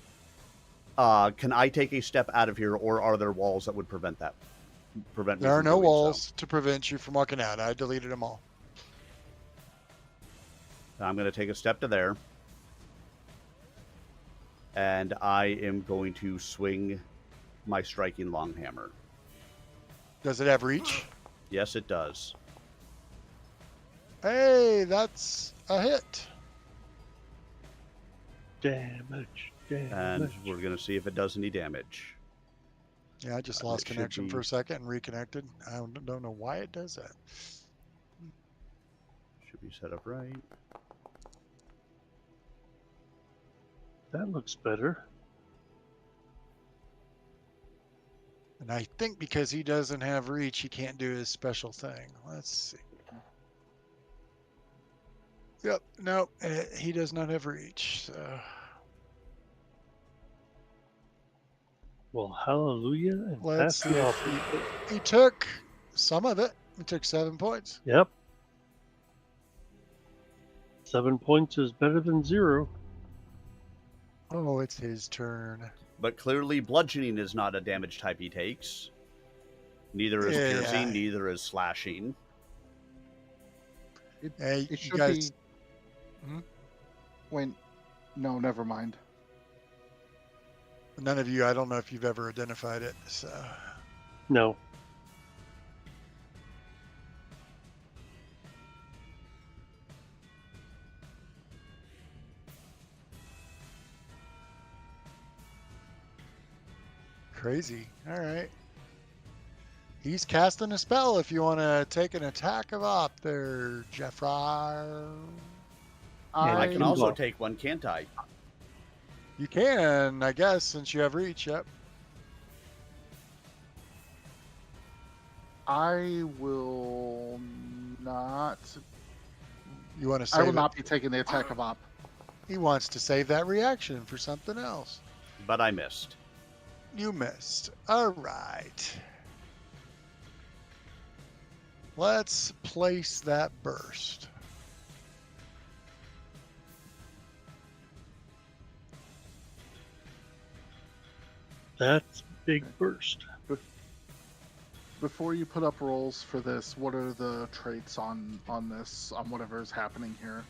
Can I take a step out of here, or are there walls that would prevent that? Prevent me There are from no doing walls to prevent you from walking out. I deleted them all. So. I'm going to take a step to there. And I am going to swing my striking long hammer. Does it have reach? Yes, it does. Hey, that's a hit. Damage. And we're going to see if it does any damage. Yeah, I just lost it should connection for be- a second and reconnected. I don't know why it does that. Should be set up right. That looks better. And I think because he doesn't have reach, he can't do his special thing. Let's see. Yep, no, he does not have reach. So. Well, hallelujah and Let's pass see the if opposite. he took some of it. He took 7 points. Yep. 7 points is better than 0. Oh, it's his turn. But clearly bludgeoning is not a damage type he takes. Neither is Yeah. piercing, neither is slashing. Hey, It you should guys, be. When, no, never mind. none of you, I don't know if you've ever identified it. So. No. Crazy. All right. He's casting a spell if you want to take an attack of op there, Jeffrey. I can also block. take one, can't I? You can, I guess, since you have reach. Yep. I will not. You want to I save will it? not be taking the attack of op. He wants to save that reaction for something else. But I missed. You missed. All right. Let's place that burst. That's big burst. Before you put up rolls for this, what are the traits on this, on whatever is happening here?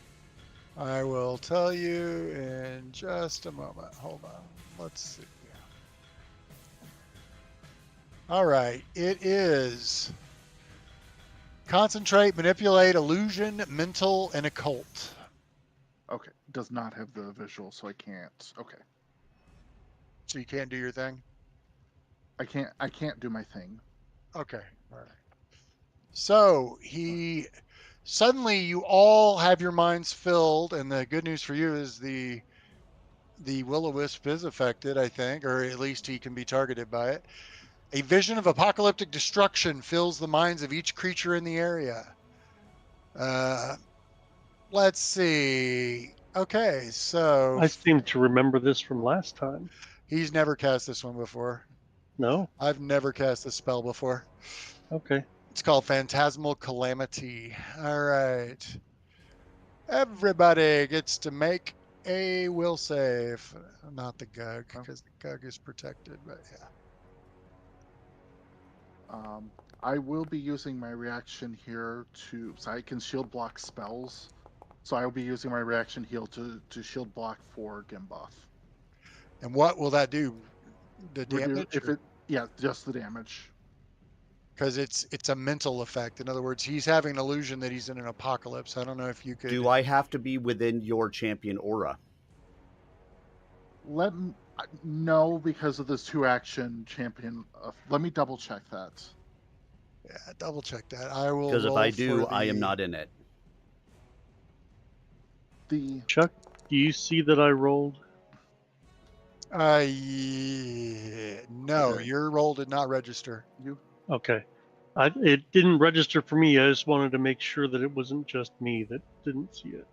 I will tell you in just a moment. Hold on. Let's see. All right. It is concentrate, manipulate, illusion, mental, and occult. Okay, does not have the visual, so I can't. Okay, So you can't do your thing? I can't do my thing. Okay. All right. So he suddenly you all have your minds filled, and the good news for you is the will-o-wisp is affected, I think, or at least he can be targeted by it. A vision of apocalyptic destruction fills the minds of each creature in the area. Let's see. Okay, so I seem to remember this from last time. he's never cast this one before. No? I've never cast this spell before. Okay. It's called Phantasmal Calamity. All right. Everybody gets to make a will save. Not the Gug, because the Gug is protected, but yeah. I will be using my reaction here so I can shield block spells. So I will be using my reaction heal to shield block for Gimbuff. And what will that do? The damage? Yeah, just the damage. Because it's a mental effect. In other words, he's having an illusion that he's in an apocalypse. I don't know if you could. Do I have to be within your champion aura? No, because of this 2-action champion. Let me double check that. Yeah, double check that. I will. Because if I do, for I am the- not in it. The Chuck, Do you see that I rolled? Yeah, no, Okay. your roll did not register. You Okay. It didn't register for me. I just wanted to make sure that it wasn't just me that didn't see it.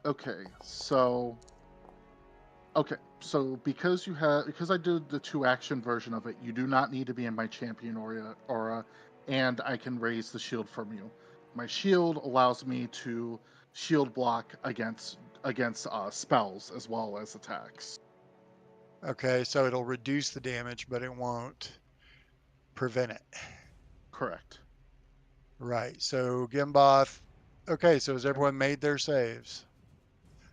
okay? So because I did the 2-action version of it, you do not need to be in my champion aura, and I can raise the shield from you. My shield allows me to shield block against spells as well as attacks. Okay, so it'll reduce the damage, but it won't prevent it. Correct. Right. So Gimboth. Okay, so has everyone made their saves?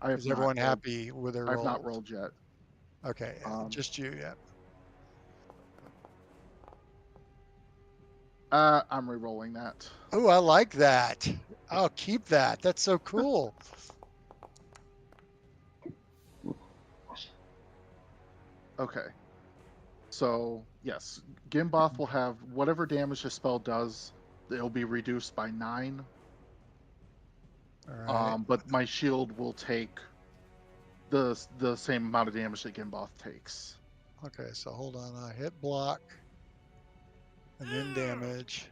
I have Is not everyone rolled. happy with their I have not rolls? rolled yet. Okay, Um, just you, yeah. I'm re-rolling that. Oh, I like that. I'll keep that. That's so cool. Okay. So yes, Gimboth will have whatever damage the spell does. It'll be reduced by 9. All right. But my shield will take the same amount of damage that Gimboth takes. Okay, so hold on. I hit block and then damage.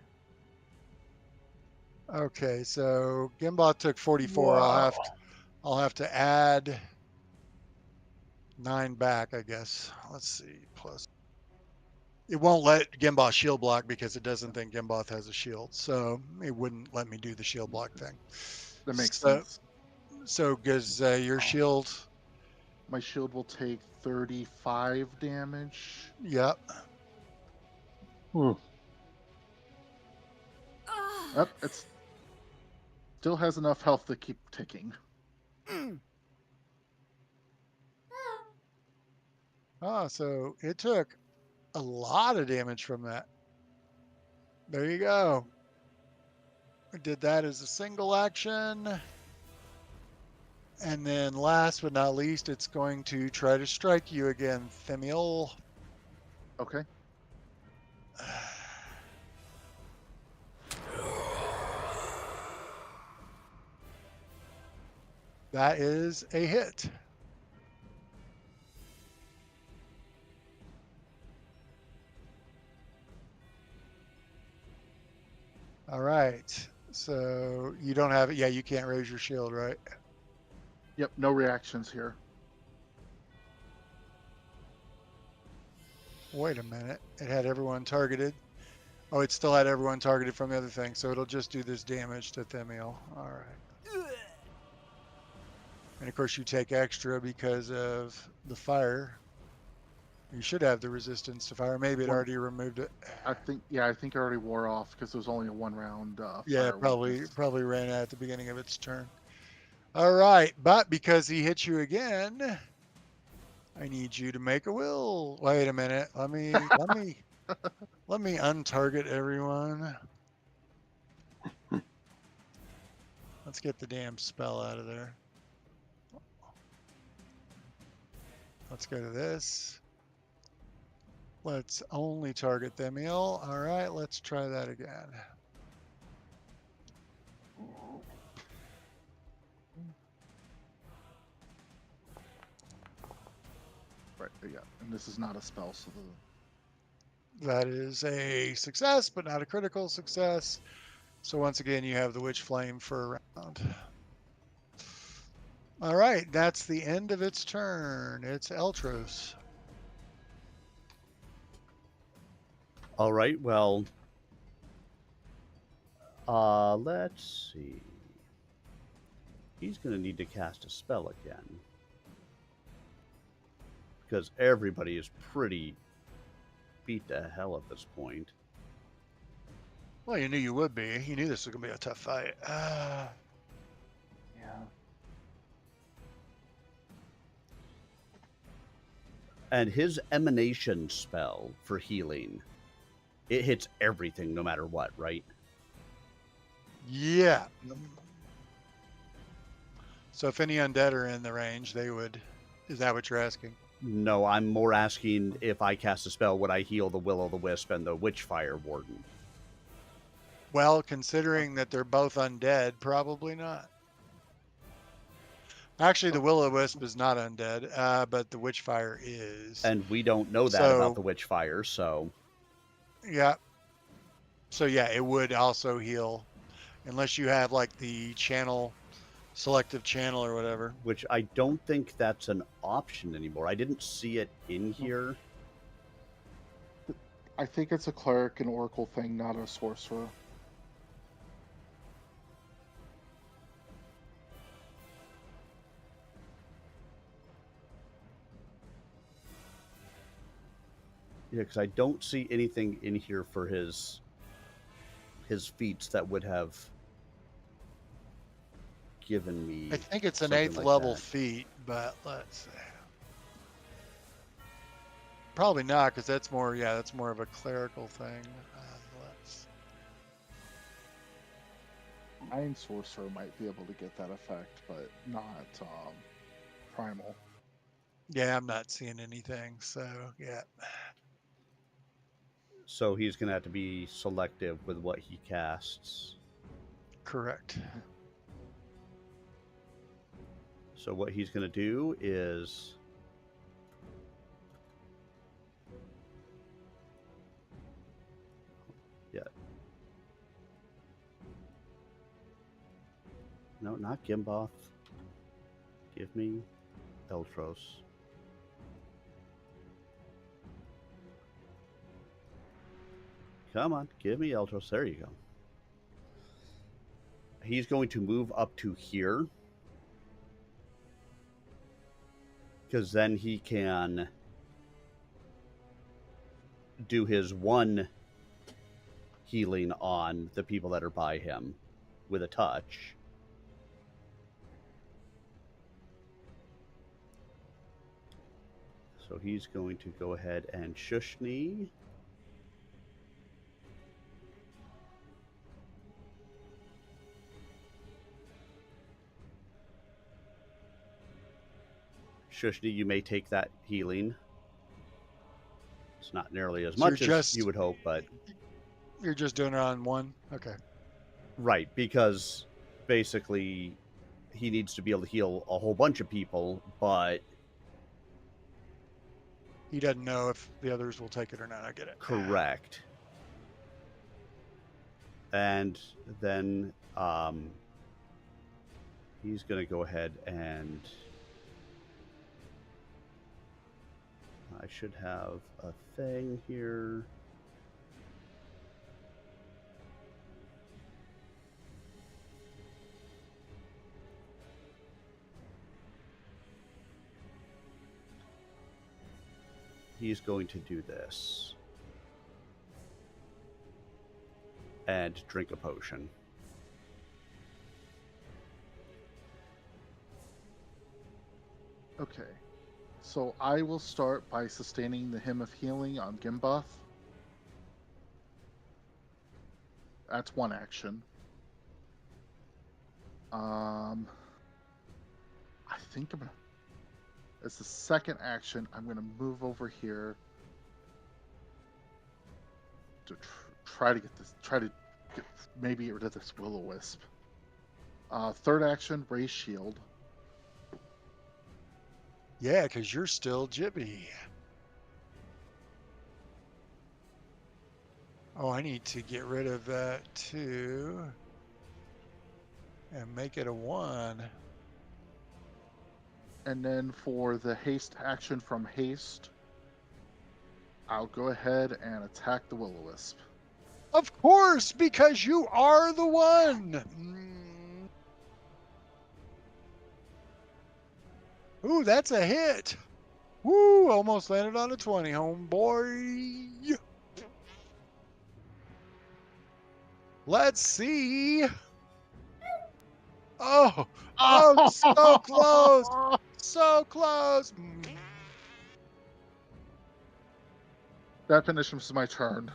Okay, so Gimboth took 44. Wow. I'll have to add 9 back, I guess. Let's see. Plus it won't let Gimboth shield block because it doesn't think Gimboth has a shield. So it wouldn't let me do the shield block thing. That makes So sense. so does your shield? My shield will take 35 damage. Yep. Hmm. It still has enough health to keep ticking. So it took a lot of damage from that. There you go. I did that as a single action. And then last but not least, it's going to try to strike you again, Themiel. Okay. That is a hit. All right. So you don't have it. Yeah, you can't raise your shield, right? Yep, no reactions here. Wait a minute. It had everyone targeted. Oh, it still had everyone targeted from the other thing. So it'll just do this damage to Themiel. All right. And of course, you take extra because of the fire. You should have the resistance to fire. Maybe it already removed it. I think it already wore off because it was only a 1-round Yeah, fire probably weakness. ran out at the beginning of its turn. All right, but because he hit you again, I need you to make a will. Wait a minute. Let me untarget everyone. Let's get the damn spell out of there. Let's go to this. Let's only target Themiel. All right, let's try that again. Right, yeah, and this is not a spell, so That is a success, but not a critical success. So once again, you have the Witch Flame for a round. All right, that's the end of its turn. It's Eltros. All right, well, let's see. He's going to need to cast a spell again. Because everybody is pretty beat to hell at this point. Well, you knew you would be. You knew this was going to be a tough fight. yeah. And his emanation spell for healing, it hits everything no matter what, right? Yeah. So if any undead are in the range, they would. Is that what you're asking? No, I'm more asking if I cast a spell, would I heal the Will-o'-the-Wisp and the Witchfire Warden? Well, considering that they're both undead, probably not. Actually, the will-o-wisp is not undead, but the witchfire is. And we don't know that about So the witchfire, so yeah, so yeah, it would also heal, unless you have like the channel, selective channel or whatever. which I don't think that's an option anymore. I didn't see it in here. I think it's a cleric and oracle thing, not a sorcerer. Yeah, because I don't see anything in here for his feats that would have given me. I think it's an something 8th like level that. feat, but let's see. Probably not, because that's more, yeah, that's more of a clerical thing. Let's. Mind sorcerer might be able to get that effect, but not primal. Yeah, I'm not seeing anything. So yeah, So he's going to have to be selective with what he casts. correct. So what he's going to do is no, not Gimboth. Give me Eltros. Come on, give me Eltros. There you go. He's going to move up to here, because then he can do his one healing on the people that are by him with a touch. So he's going to go ahead and Shushni. Shushni, you may take that healing. It's not nearly as So much as you would hope, but you're just doing it on one. Okay. right, because basically he needs to be able to heal a whole bunch of people, but He doesn't know if the others will take it or not. I get it. correct. And then he's going to go ahead and I should have a thing here. He's going to do this and drink a potion. Okay. So I will start by sustaining the Hymn of Healing on Gimboth. That's one action. I think I'm gonna. As the second action, I'm gonna move over here to try to get maybe get rid of this will-o-wisp. Third action, raise shield. Yeah, because you're still Jibby. Oh, I need to get rid of that too. And make it a 1. And then for the haste action from haste, I'll go ahead and attack the will-o-wisp. Of course, because you are the one. Ooh, that's a hit. Woo, almost landed on a 20, homeboy. Let's see. Oh, so close. So close. That finishes my turn.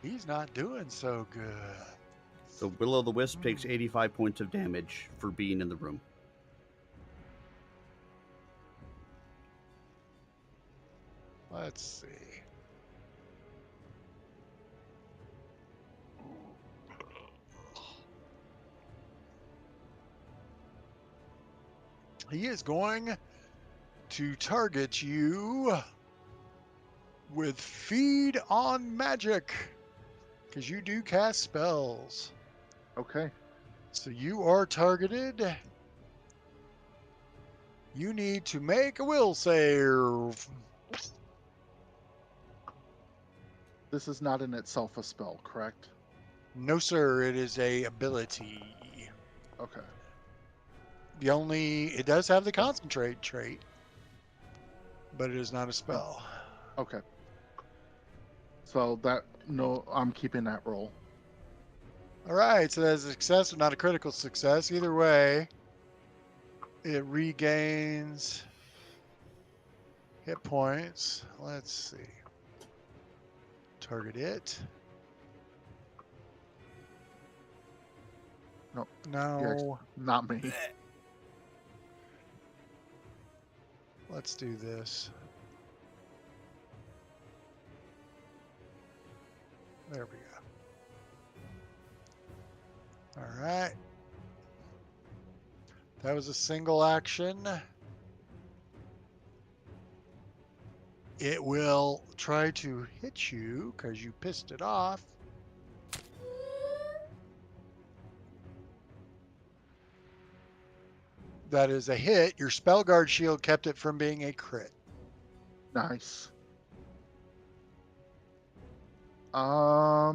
He's not doing so good. So Will-o'-the-Wisp takes 85 points of damage for being in the room. Let's see. He is going to target you with Feed on Magic, because you do cast spells. Okay. So you are targeted. You need to make a will save. This is not in itself a spell, correct? No, sir. It is a ability. Okay. It does have the concentrate trait, but it is not a spell. Okay. So I'm keeping that roll. All right. So that's a success, but not a critical success. Either way, it regains hit points. Let's see. Target it. No. No. Not me. Let's do this. There we go. All right. That was a single action. It will try to hit you because you pissed it off. That is a hit. Your spell guard shield kept it from being a crit. Nice. I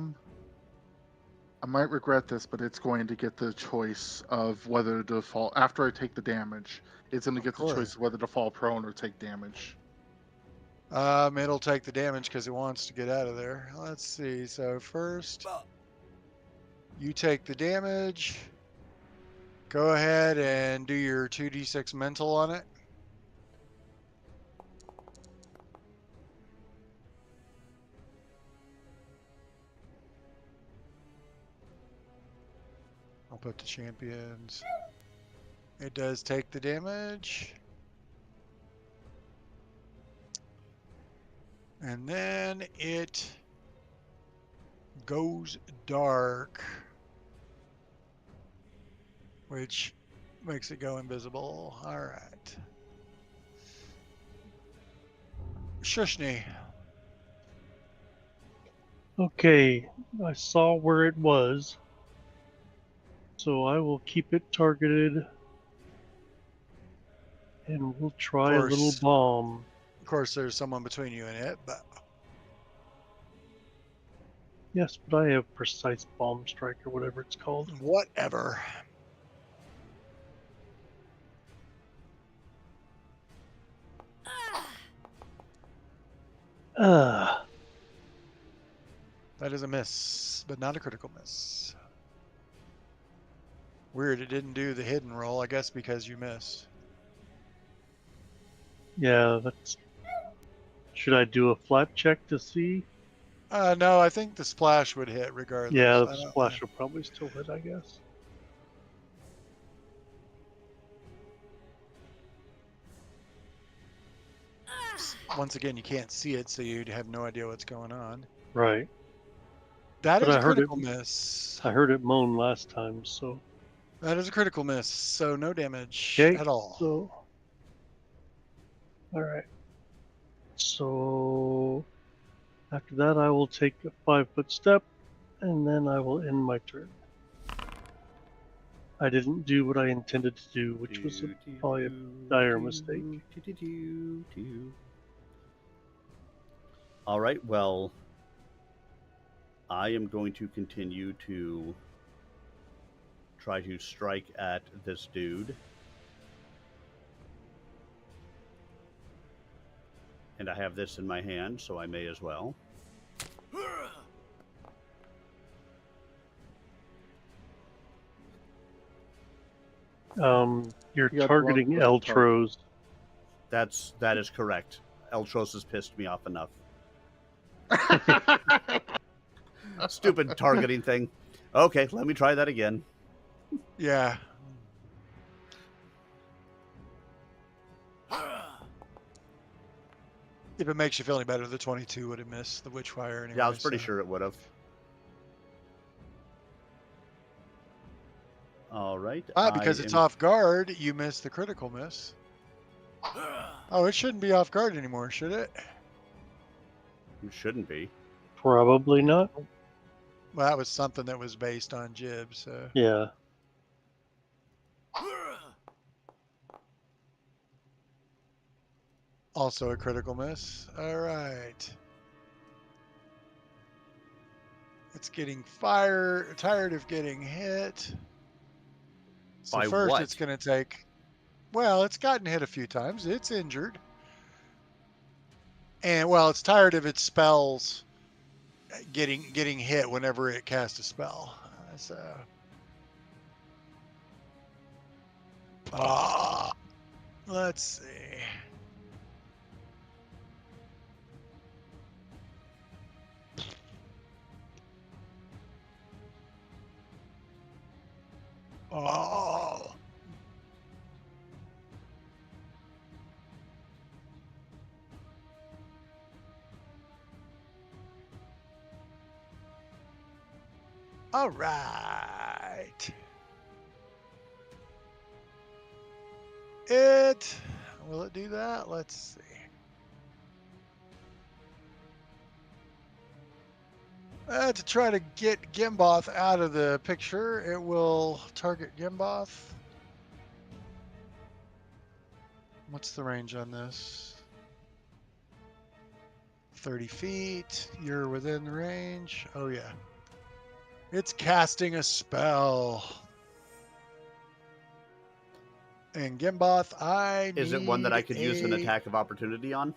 might regret this, but it's going to get the choice of whether to fall after I take the damage. It's going to get the choice of whether to fall prone or take damage. It'll take the damage because it wants to get out of there. Let's see. So first, you take the damage. Go ahead and do your 2d6 mental on it. I'll put the champions. It does take the damage. And then it goes dark, which makes it go invisible. All right. Shushni. Okay, I saw where it was, so I will keep it targeted, and we'll try a little bomb. Of course, there's someone between you and it, but Yes, but I have precise bomb strike or whatever it's called. whatever. Ah, That is a miss, but not a critical miss. Weird, it didn't do the hidden roll, I guess because you missed. yeah, that's. Should I do a flat check to see? No, I think the splash would hit regardless. Yeah, the splash will probably still hit, I guess. Once again, you can't see it, so you'd have no idea what's going on. Right. That But is I a heard critical it- miss. I heard it moan last time, so. That is a critical miss, so no damage Okay, at all. so. Alright. So. After that, I will take a 5-foot step, and then I will end my turn. I didn't do what I intended to do, which was probably a dire mistake. All right, well, I am going to continue to try to strike at this dude. And I have this in my hand, so I may as well. You're You got targeting one with the Eltros. That is correct. Eltros has pissed me off enough. Stupid targeting thing. Okay, let me try that again. Yeah. If it makes you feel any better, the 22 would have missed the Witchfire anyway. Yeah, I was pretty so. sure it would have. All right. Because it's off guard, you miss the critical miss. Oh, it shouldn't be off guard anymore, should it? It shouldn't be. Probably not. Well, that was something that was based on Jib, so. Yeah. Also a critical miss. All right. It's getting tired of getting hit. So By first what? it's going to take, well, it's gotten hit a few times. It's injured. And, well, it's tired of its spells getting hit whenever it casts a spell. Let's see. Oh. All right. Will it do that? Let's see. To try to get Gimboth out of the picture, it will target Gimboth. What's the range on this? 30 feet. You're within the range. Oh, yeah. It's casting a spell. And Gimboth, Is it one that I could use an attack of opportunity on?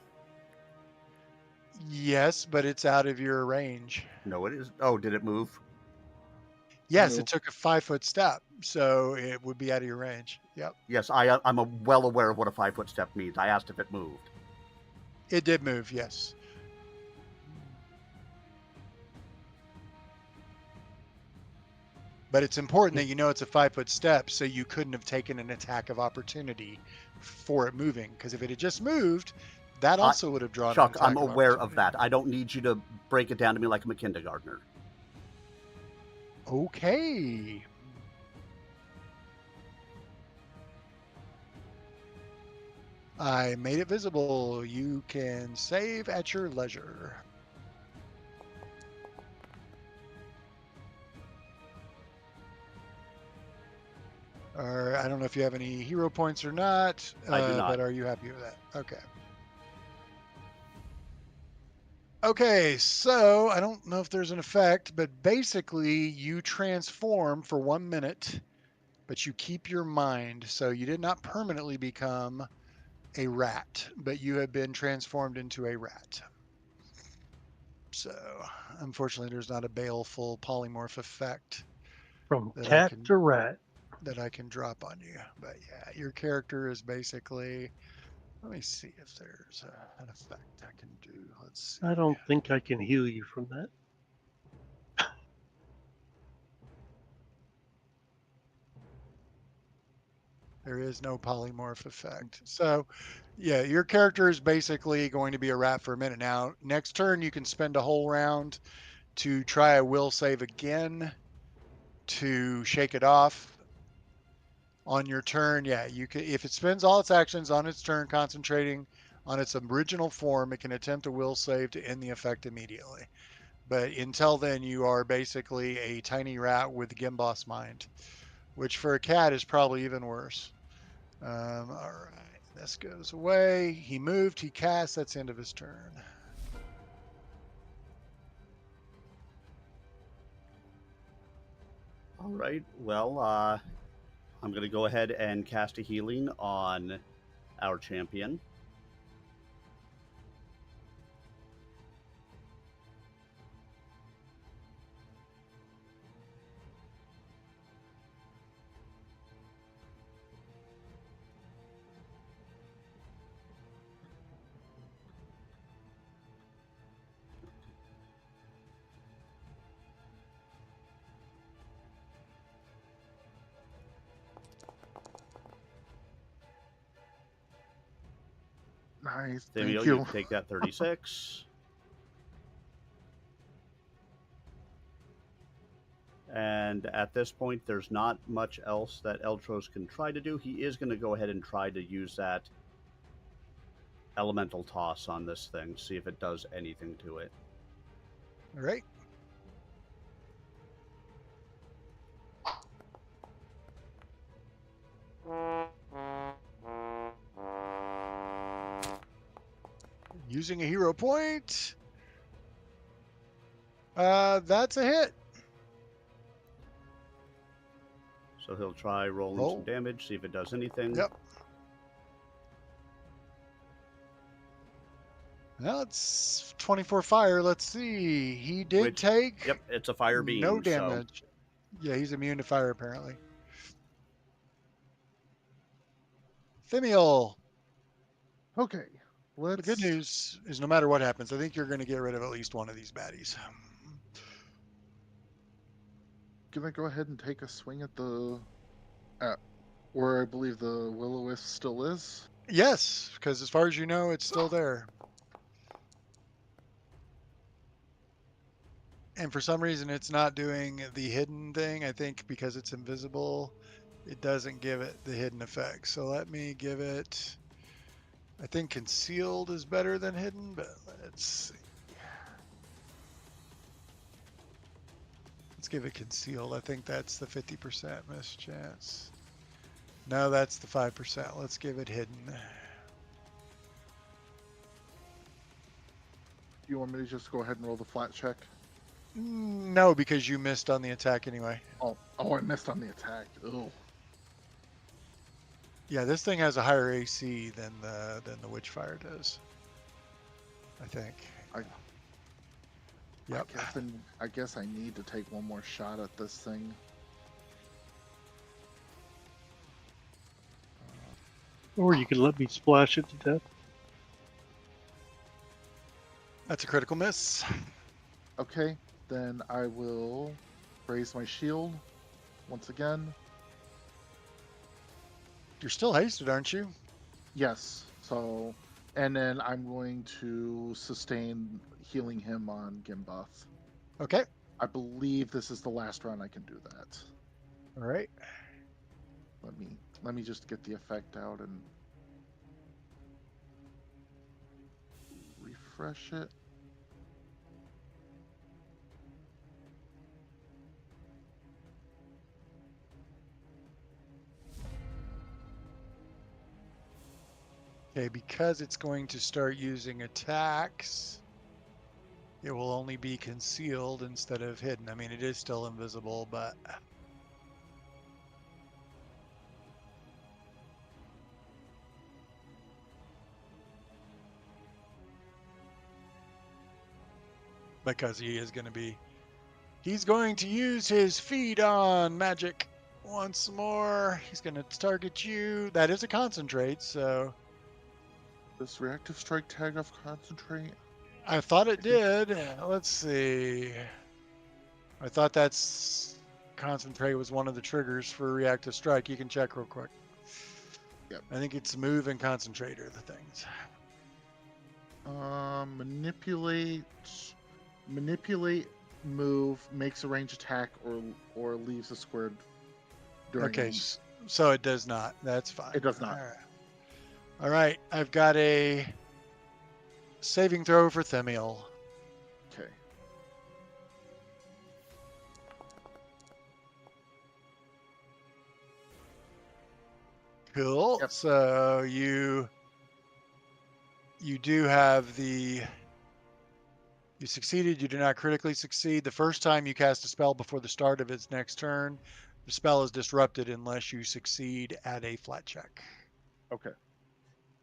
Yes, but it's out of your range. No, it is. Oh, did it move? Yes, No. it took a 5-foot step, so it would be out of your range. Yep. Yes, I'm well aware of what a 5-foot step means. I asked if it moved. It did move, yes. But it's important that you know it's a 5-foot step, so you couldn't have taken an attack of opportunity for it moving. Because if it had just moved, that also would have drawn Chuck, an attack I'm aware of that. I don't need you to break it down to me like I'm a kindergartner. Okay. I made it visible. You can save at your leisure. Or I don't know if you have any hero points or not. I do not. But are you happy with that? Okay. Okay, so I don't know if there's an effect, but basically you transform for 1 minute, but you keep your mind. So you did not permanently become a rat, but you have been transformed into a rat. So unfortunately, there's not a baleful polymorph effect From that cat to rat. I can drop on you. But yeah, your character is basically. Let me see if there's an effect I can do. Let's see. I don't think I can heal you from that. There is no polymorph effect. So, yeah, your character is basically going to be a rat for a minute. Now, next turn, you can spend a whole round to try a will save again to shake it off. On your turn, yeah, you can. If it spends all its actions on its turn, concentrating on its original form, it can attempt a will save to end the effect immediately. But until then, you are basically a tiny rat with Gimboss mind, which for a cat is probably even worse. All right, this goes away. He moved, he cast, that's the end of his turn. All right. Well, I'm going to go ahead and cast a healing on our champion. Nice. Samuel, Thank you. you take that 36. And at this point, there's not much else that Eltros can try to do. He is going to go ahead and try to use that elemental toss on this thing, see if it does anything to it. All right. Using a hero point. That's a hit. So he'll try rolling Roll. some damage, see if it does anything. Yep. Well, it's 24 fire. Let's see. He did take Yep, it's a fire beam. no damage. Yeah, he's immune to fire apparently. Thimiel. Okay, The good news is no matter what happens, I think you're going to get rid of at least one of these baddies. Gonna go ahead and take a swing at where I believe the will-o-wisp still is. Yes, because as far as you know, it's still there. And for some reason, it's not doing the hidden thing. I think because it's invisible, it doesn't give it the hidden effect. So let me give it... I think concealed is better than hidden, but let's see. Let's give it concealed. I think that's the 50% miss chance. No, that's the 5%. Let's give it hidden. You want me to just go ahead and roll the flat check? No, because you missed on the attack anyway. Oh, I missed on the attack. Ugh. Yeah, this thing has a higher AC than the Witchfire does. I think. Yep. I guess I need to take one more shot at this thing. Or you could let me splash it to death. That's a critical miss. Okay, then I will raise my shield once again. You're still hasted, aren't you? Yes. So, and then I'm going to sustain healing him on Gimbuth. Okay. I believe this is the last round I can do that. All right. Let me just get the effect out and refresh it. Okay, because it's going to start using attacks, it will only be concealed instead of hidden. I mean, it is still invisible, but... because he is going to be... He's going to use his feed on magic once more. He's going to target you. That is a concentrate, so... Does reactive strike tag off concentrate? I thought it did. Let's see. I thought that's concentrate was one of the triggers for reactive strike. You can check real quick. Yep. I think it's move and concentrate are the things. Manipulate, move, makes a range attack, or leaves a square during. Okay, so it does not. That's fine. It does not. All right. I've got a saving throw for Thimiel. Okay. Cool. Yep. So you do have you succeeded. You do not critically succeed. The first time you cast a spell before the start of its next turn, the spell is disrupted unless you succeed at a flat check. Okay.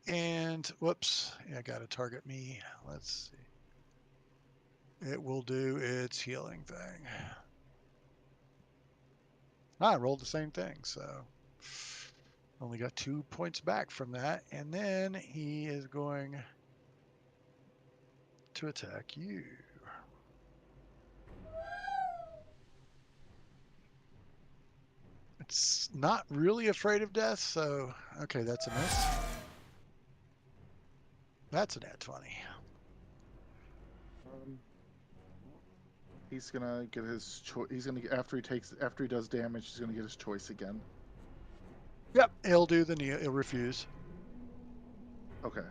And whoops, I got to target me. Let's see. It will do its healing thing. I rolled the same thing, so only got 2 points back from that. And then he is going to attack you. It's not really afraid of death, so okay, that's a miss. That's a nat 20. He's gonna get his choice. He's gonna after he does damage, he's gonna get his choice again. Yep, he'll do the kneel. He'll refuse. Okay.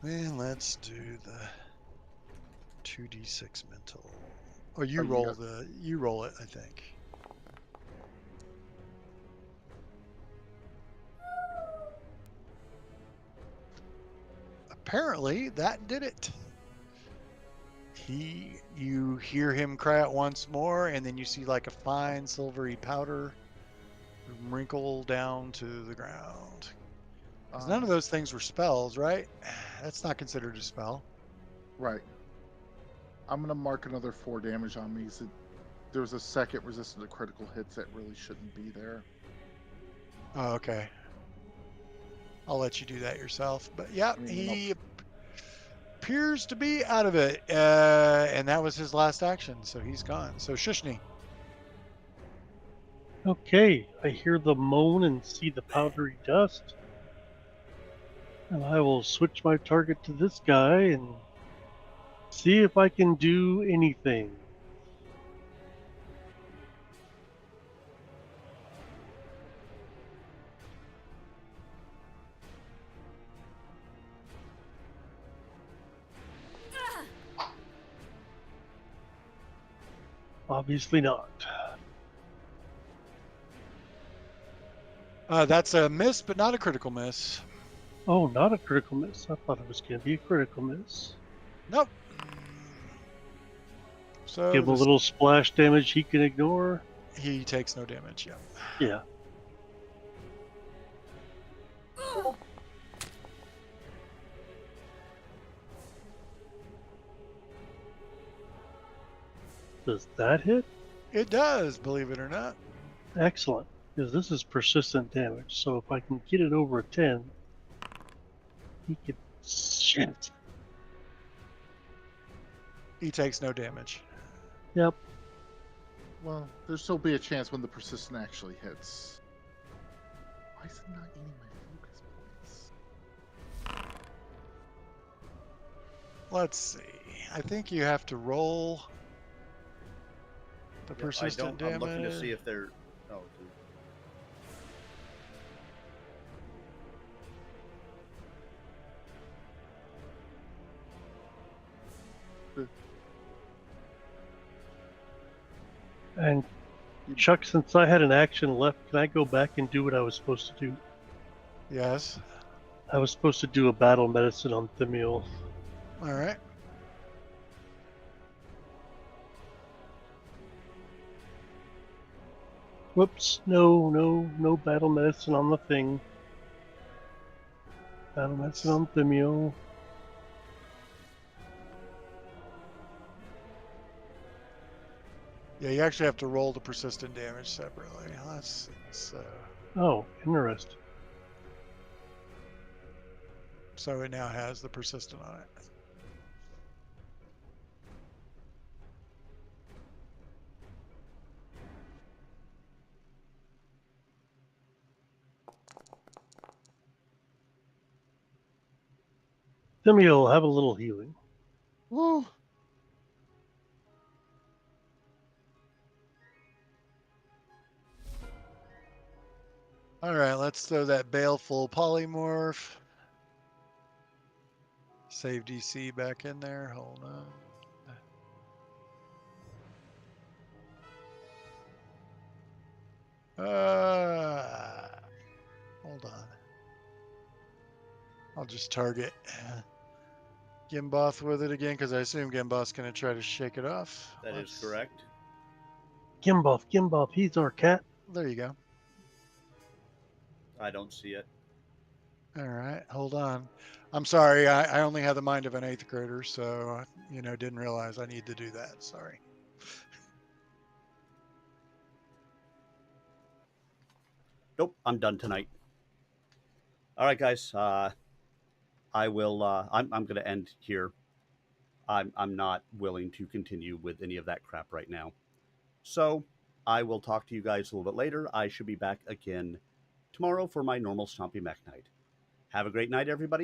And let's do the 2d6 mental. Or you Oh, you roll got- the. You roll it, I think. Apparently, that did it. You hear him cry out once more, and then you see like a fine silvery powder wrinkle down to the ground. Because none of those things were spells, right? That's not considered a spell. Right. I'm gonna mark another 4 damage on me. So there's a second resistant to critical hits that really shouldn't be there. Oh, okay. I'll let you do that yourself. But yeah, I mean, he appears to be out of it. And that was his last action, so he's gone. So Shishni. Okay, I hear the moan and see the powdery dust. And I will switch my target to this guy and see if I can do anything. Obviously not. That's a miss, but not a critical miss. Oh, not a critical miss. I thought it was going to be a critical miss. Nope. So Give him a little splash damage he can ignore. he takes no damage. Yeah. Yeah. Does that hit? It does, believe it or not. Excellent, because this is persistent damage. So if I can get it over a 10, he could. Shit. He takes no damage. Yep. Well, there'll still be a chance when the persistent actually hits. Why is it not eating my focus points? Let's see. I think you have to roll the persistent damage. I'm looking to see if they're. Oh, dude. And Chuck, since I had an action left, can I go back and do what I was supposed to do? Yes. I was supposed to do a battle medicine on Thimiel. All right. Whoops, no battle medicine on the thing. Battle medicine on Thimiel. Yeah, you actually have to roll the persistent damage separately. Let's see. Oh, interesting. So it now has the persistent on it. Thimiel, have a little healing. Woo! All right, let's throw that baleful polymorph. Save DC back in there. Hold on. Hold on. I'll just target Gimboth with it again because I assume Gimboth's going to try to shake it off. That is correct. Gimboth, he's our cat. There you go. I don't see it. All right, hold on. I'm sorry, I only have the mind of an 8th grader, so, didn't realize I need to do that. Sorry. Nope, I'm done tonight. All right, guys. I will. I'm going to end here. I'm not willing to continue with any of that crap right now. So I will talk to you guys a little bit later. I should be back again tomorrow for my normal Stompy Mech night. Have a great night, everybody.